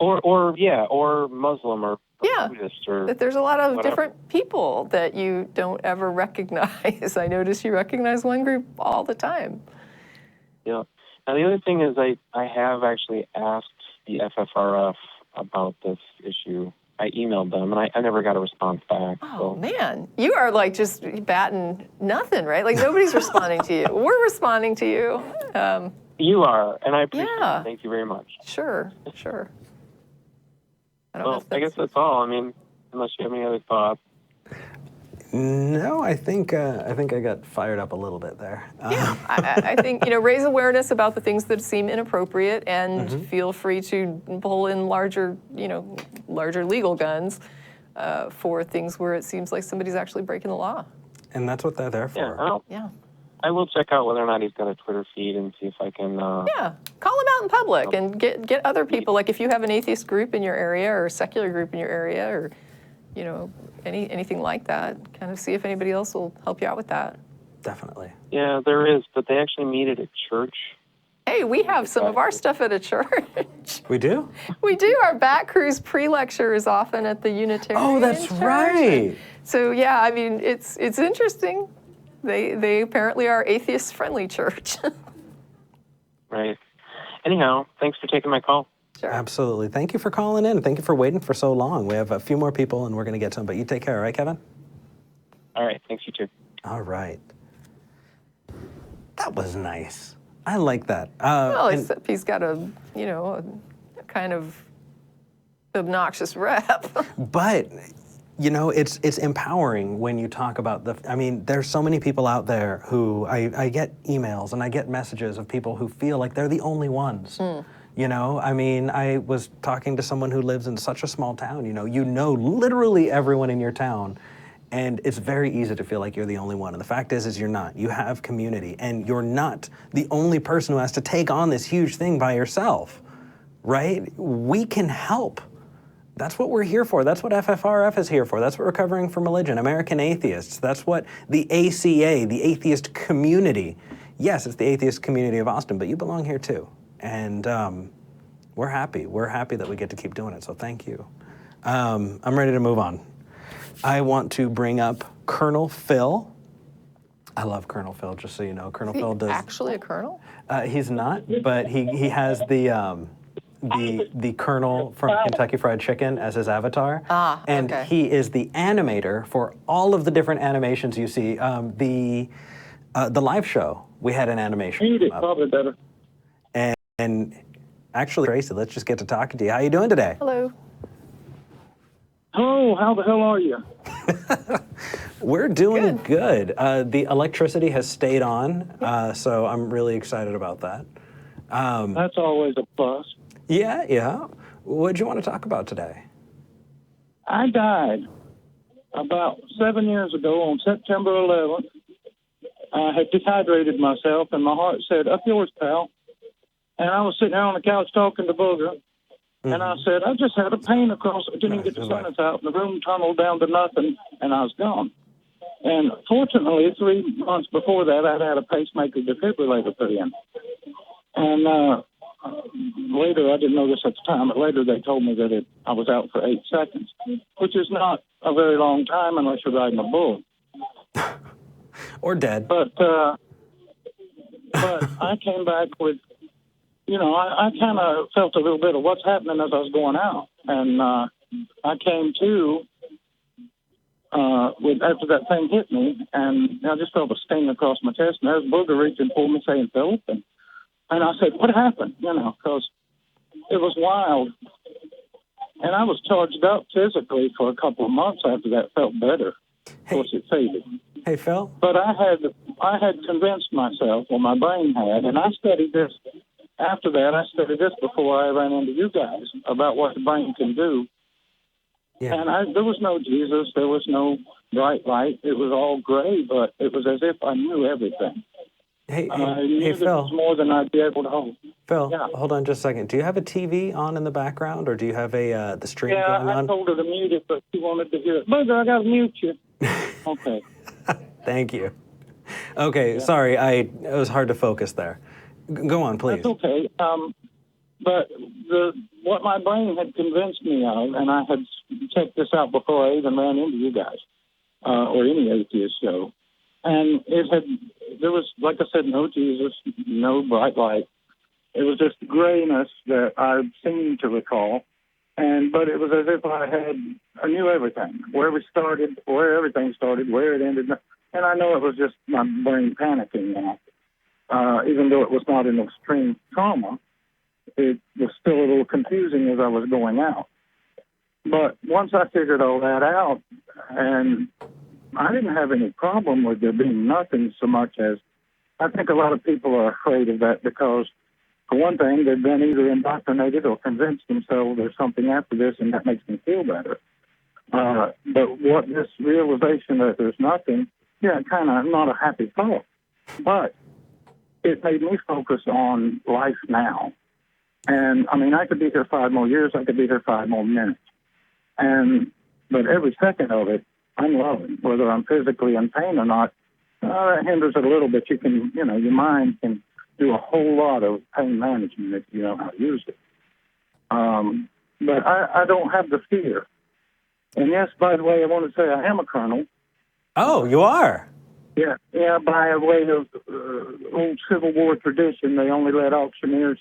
Or Muslim or Buddhist or that there's a lot of whatever. different people that you don't ever recognize. I notice you recognize one group all the time. Yeah. Now the other thing is I have actually asked the FFRF about this issue. I emailed them and I never got a response back. Oh man, you are like just batting nothing, right? Like nobody's responding to you. We're responding to you. You are, and I appreciate it. Thank you very much. Sure. I guess that's all. I mean, unless you have any other thoughts. No, I think I got fired up a little bit there. Yeah, I think raise awareness about the things that seem inappropriate, and feel free to pull in larger legal guns for things where it seems like somebody's actually breaking the law. And that's what they're there for. Yeah. I will check out whether or not he's got a Twitter feed and see if I can. Call him out in public and get other people. Like if you have an atheist group in your area or a secular group in your area, or anything like that, kind of see if anybody else will help you out with that. Definitely. Yeah, there is, but they actually meet at a church. Hey, we have some of our stuff at a church. We do? We do. Our back cruise pre-lecture is often at the Unitarian Oh, that's church. right. So yeah, I mean, it's interesting. They apparently are atheist-friendly church. Right. Anyhow, thanks for taking my call. Sure. Absolutely. Thank you for calling in. Thank you for waiting for so long. We have a few more people, and we're going to get to them. But you take care, all right, Kevin? All right. Thanks, you too. All right. That was nice. I like that. Except he's got a kind of obnoxious rep. But it's empowering when you talk about there's so many people out there who I get emails and I get messages of people who feel like they're the only ones. I was talking to someone who lives in such a small town, literally everyone in your town, and it's very easy to feel like you're the only one. And the fact is you're not. You have community, and you're not the only person who has to take on this huge thing by yourself, right? We can help. That's what we're here for. That's what FFRF is here for. That's what Recovering from Religion, American Atheists. That's what the ACA, the atheist community. Yes, it's the atheist community of Austin, but you belong here too. And we're happy. We're happy that we get to keep doing it, so thank you. I'm ready to move on. I want to bring up Colonel Phil. I love Colonel Phil, just so you know. Colonel Phil does... actually a colonel? He's not, but he has the Colonel from Kentucky Fried Chicken as his avatar. And he is the animator for all of the different animations you see. The live show, we had an animation. Probably better. And actually, Tracie, let's just get to talking to you. How you doing today? Hello. Oh, how the hell are you? We're doing good. The electricity has stayed on, so I'm really excited about that. That's always a plus. Yeah. What do you want to talk about today? I died about 7 years ago on September 11th. I had dehydrated myself, and my heart said, "Up yours, pal." And I was sitting there on the couch talking to Booger, And I said, I just had a pain across, didn't get the sentence out, and the room tunneled down to nothing, and I was gone. And fortunately, 3 months before that, I'd had a pacemaker defibrillator put in. And later, I didn't know this at the time, but later they told me that I was out for 8 seconds, which is not a very long time unless you're riding a bull. Or dead. But I came back with, I kind of felt a little bit of what's happening as I was going out. And I came to, after that thing hit me, and I just felt a sting across my chest, and there's Booger reaching for me saying, Philip. And I said, what happened? Because it was wild. And I was charged up physically for a couple of months after that, felt better. Of course, it faded. Hey, Phil? But I had convinced myself, or my brain had, and I studied this. After that, I studied this before I ran into you guys about what the brain can do. Yeah. And there was no Jesus. There was no bright light. It was all gray, but it was as if I knew everything. Hey, Phil. Was more than I'd be able to hold. Phil, hold on just a second. Do you have a TV on in the background, or do you have the stream going on? Yeah, I told her to mute it, but she wanted to hear it. Booger, I got to mute you. Okay. Thank you. Okay, sorry, it was hard to focus there. Go on, please. That's okay. But what my brain had convinced me of, and I had checked this out before I even ran into you guys, or any atheist show, and there was, like I said, no Jesus, no bright light. It was just grayness that I seemed to recall, but it was as if I knew everything, where everything started, where it ended, and I know it was just my brain panicking now. Even though it was not an extreme trauma, it was still a little confusing as I was going out. But once I figured all that out, and I didn't have any problem with there being nothing so much as, I think a lot of people are afraid of that because, for one thing, they've been either indoctrinated or convinced themselves there's something after this and that makes them feel better. But what this realization that there's nothing, kind of not a happy thought. But it made me focus on life now. And, I could be here 5 more years. I could be here 5 more minutes. But every second of it, I'm loving, whether I'm physically in pain or not. That hinders it a little bit. You can, your mind can do a whole lot of pain management if you know how to use it. But I don't have the fear. And yes, by the way, I want to say I am a colonel. Oh, you are? Yeah, by way of old Civil War tradition, they only let auctioneers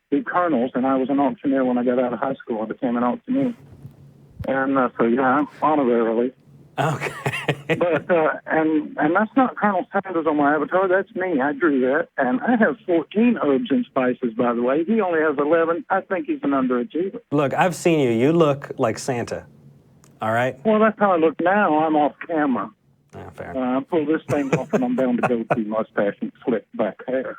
be colonels, and I was an auctioneer when I got out of high school. I became an auctioneer. And I'm honorarily. Okay. But, and that's not Colonel Sanders on my avatar. That's me. I drew that. And I have 14 herbs and spices, by the way. He only has 11. I think he's an underachiever. Look, I've seen you. You look like Santa. All right? Well, that's how I look now. I'm off camera. Fair. I pull this thing off and I'm down to goatee, mustache, and slick back hair.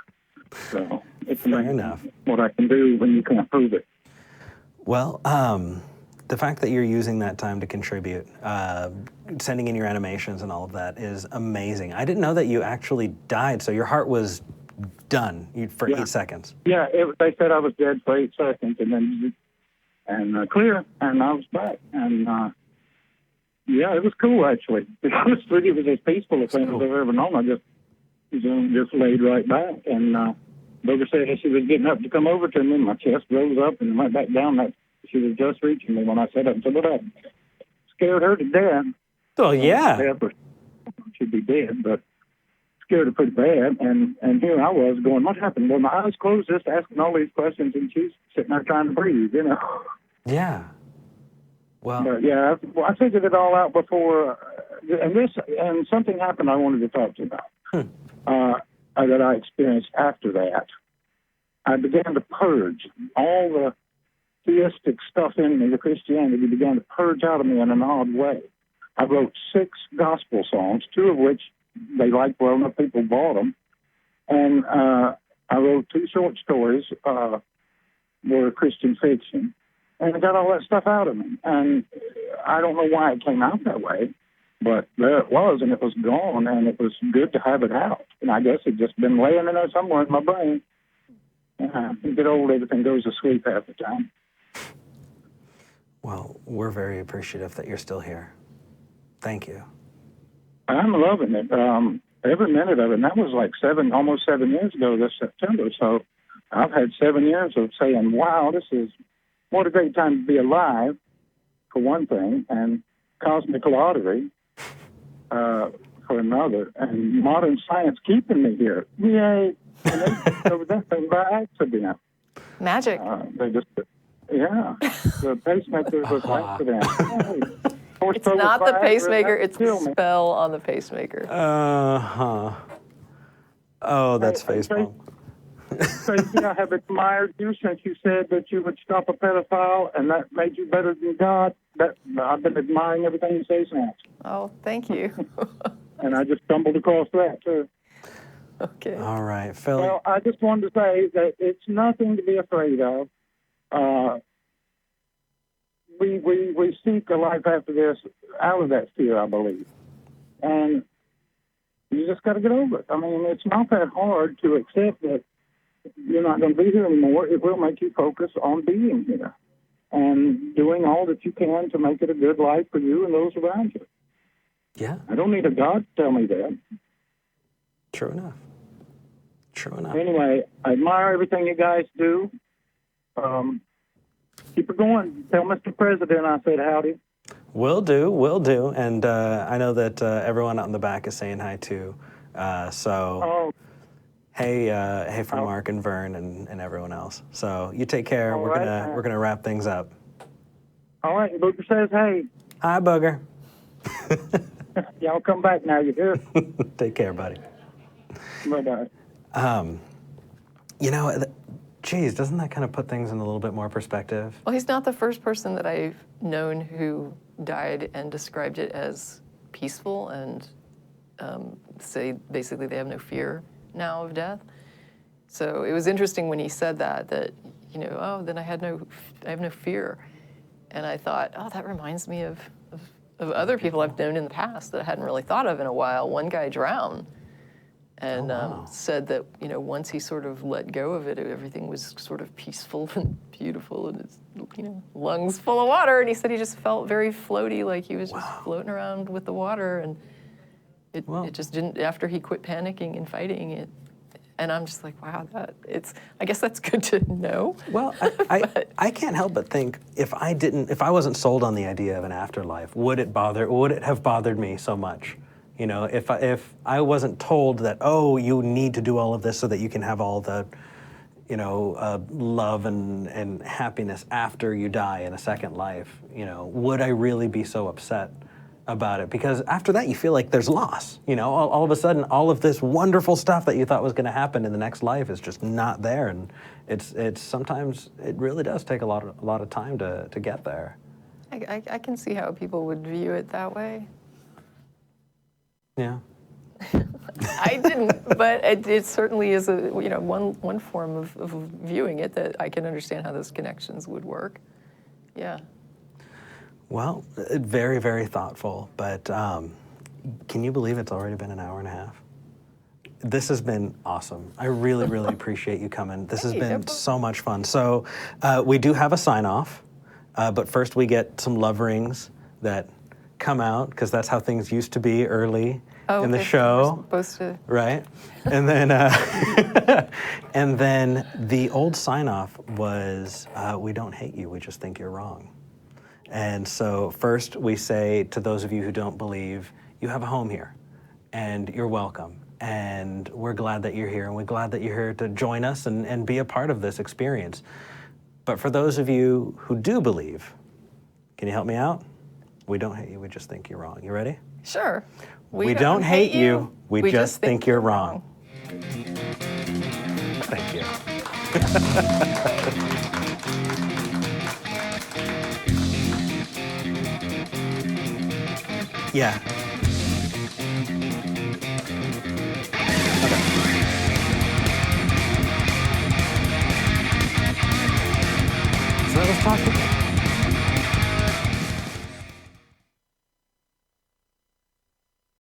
So it's fair enough. What I can do when you can't prove it. Well, the fact that you're using that time to contribute, sending in your animations and all of that is amazing. I didn't know that you actually died, so your heart was done for 8 seconds. Yeah, they said I was dead for 8 seconds, and then clear, and I was back. And it was cool actually. It was as peaceful a thing as I've ever known. I just laid right back, and Booger said as she was getting up to come over to me, my chest rose up and went back down. That she was just reaching me when I sat up and said, "What up?" Scared her to death. Oh yeah. She'd be dead, but scared her pretty bad. And here I was going, "What happened?" Well, my eyes closed, just asking all these questions, and she's sitting there trying to breathe, Yeah. Well. But I figured it all out before, and something happened I wanted to talk to you about that I experienced after that. I began to purge all the theistic stuff in me, the Christianity began to purge out of me in an odd way. I wrote 6 gospel songs, 2 of which they liked well enough people bought them, and I wrote 2 short stories, were Christian fiction. And I got all that stuff out of me. And I don't know why it came out that way, but there it was, and it was gone, and it was good to have it out. And I guess it just been laying in there somewhere in my brain. You get old, everything goes to sleep half the time. Well, we're very appreciative that you're still here. Thank you. I'm loving it. Every minute of it. And that was like almost 7 years ago this September. So I've had 7 years of saying, wow, what a great time to be alive, for one thing, and cosmic lottery for another, and modern science keeping me here. Yay. And they discovered that thing by accident. Magic. The pacemaker was accident. It's not the pacemaker, it's the spell on the pacemaker. Oh, that's Facebook. Tracie, I have admired you since you said that you would stop a pedophile, and that made you better than God. I've been admiring everything you say since. Oh, thank you. And I just stumbled across that, too. Okay. All right, Phil. Well, I just wanted to say that it's nothing to be afraid of. We seek a life after this out of that fear, I believe. And you just got to get over it. I mean, it's not that hard to accept that you're not going to be here anymore. It will make you focus on being here and doing all that you can to make it a good life for you and those around you. Yeah. I don't need a God to tell me that. True enough. Anyway, I admire everything you guys do. Keep it going. Tell Mr. President I said howdy. Will do. And I know that everyone out in the back is saying hi too. Hey for Mark and Vern and everyone else. So you take care. We're gonna wrap things up. All right, Booger says hey. Hi, Booger. Y'all come back now, you hear? Take care, buddy. Bye-bye. Geez, doesn't that kind of put things in a little bit more perspective? Well, he's not the first person that I've known who died and described it as peaceful and say basically they have no fear now of death. So it was interesting when he said that then I have no fear. And I thought, oh, that reminds me of other people I've known in the past that I hadn't really thought of in a while. One guy drowned and said that, once he sort of let go of it, everything was sort of peaceful and beautiful and his, lungs full of water. And he said he just felt very floaty, like he was just floating around with the water. And it just didn't, after he quit panicking and fighting it. And I'm just like, wow, I guess that's good to know. Well, I can't help but think if I wasn't sold on the idea of an afterlife, would it have bothered me so much? If I wasn't told that, oh, you need to do all of this so that you can have all the, love and happiness after you die in a second life, would I really be so upset about it? Because after that, you feel like there's loss. All of a sudden, all of this wonderful stuff that you thought was going to happen in the next life is just not there, and it's sometimes it really does take a lot of time to get there. I can see how people would view it that way. Yeah. I didn't, but it certainly is one form of viewing it that I can understand how those connections would work. Yeah. Well, very, very thoughtful, but can you believe it's already been an hour and a half? This has been awesome. I really, really appreciate you coming. This has been so much fun. So we do have a sign-off, but first we get some love rings that come out, because that's how things used to be early in the show. Supposed to. Right? And then and then the old sign-off was, we don't hate you, we just think you're wrong. And so first we say to those of you who don't believe, you have a home here and you're welcome. And we're glad that you're here, and we're glad that you're here to join us and be a part of this experience. But for those of you who do believe, can you help me out? We don't hate you, we just think you're wrong. You ready? Sure. We don't hate you, we just think you're wrong. Thank you. Yeah. Okay. So that was talking.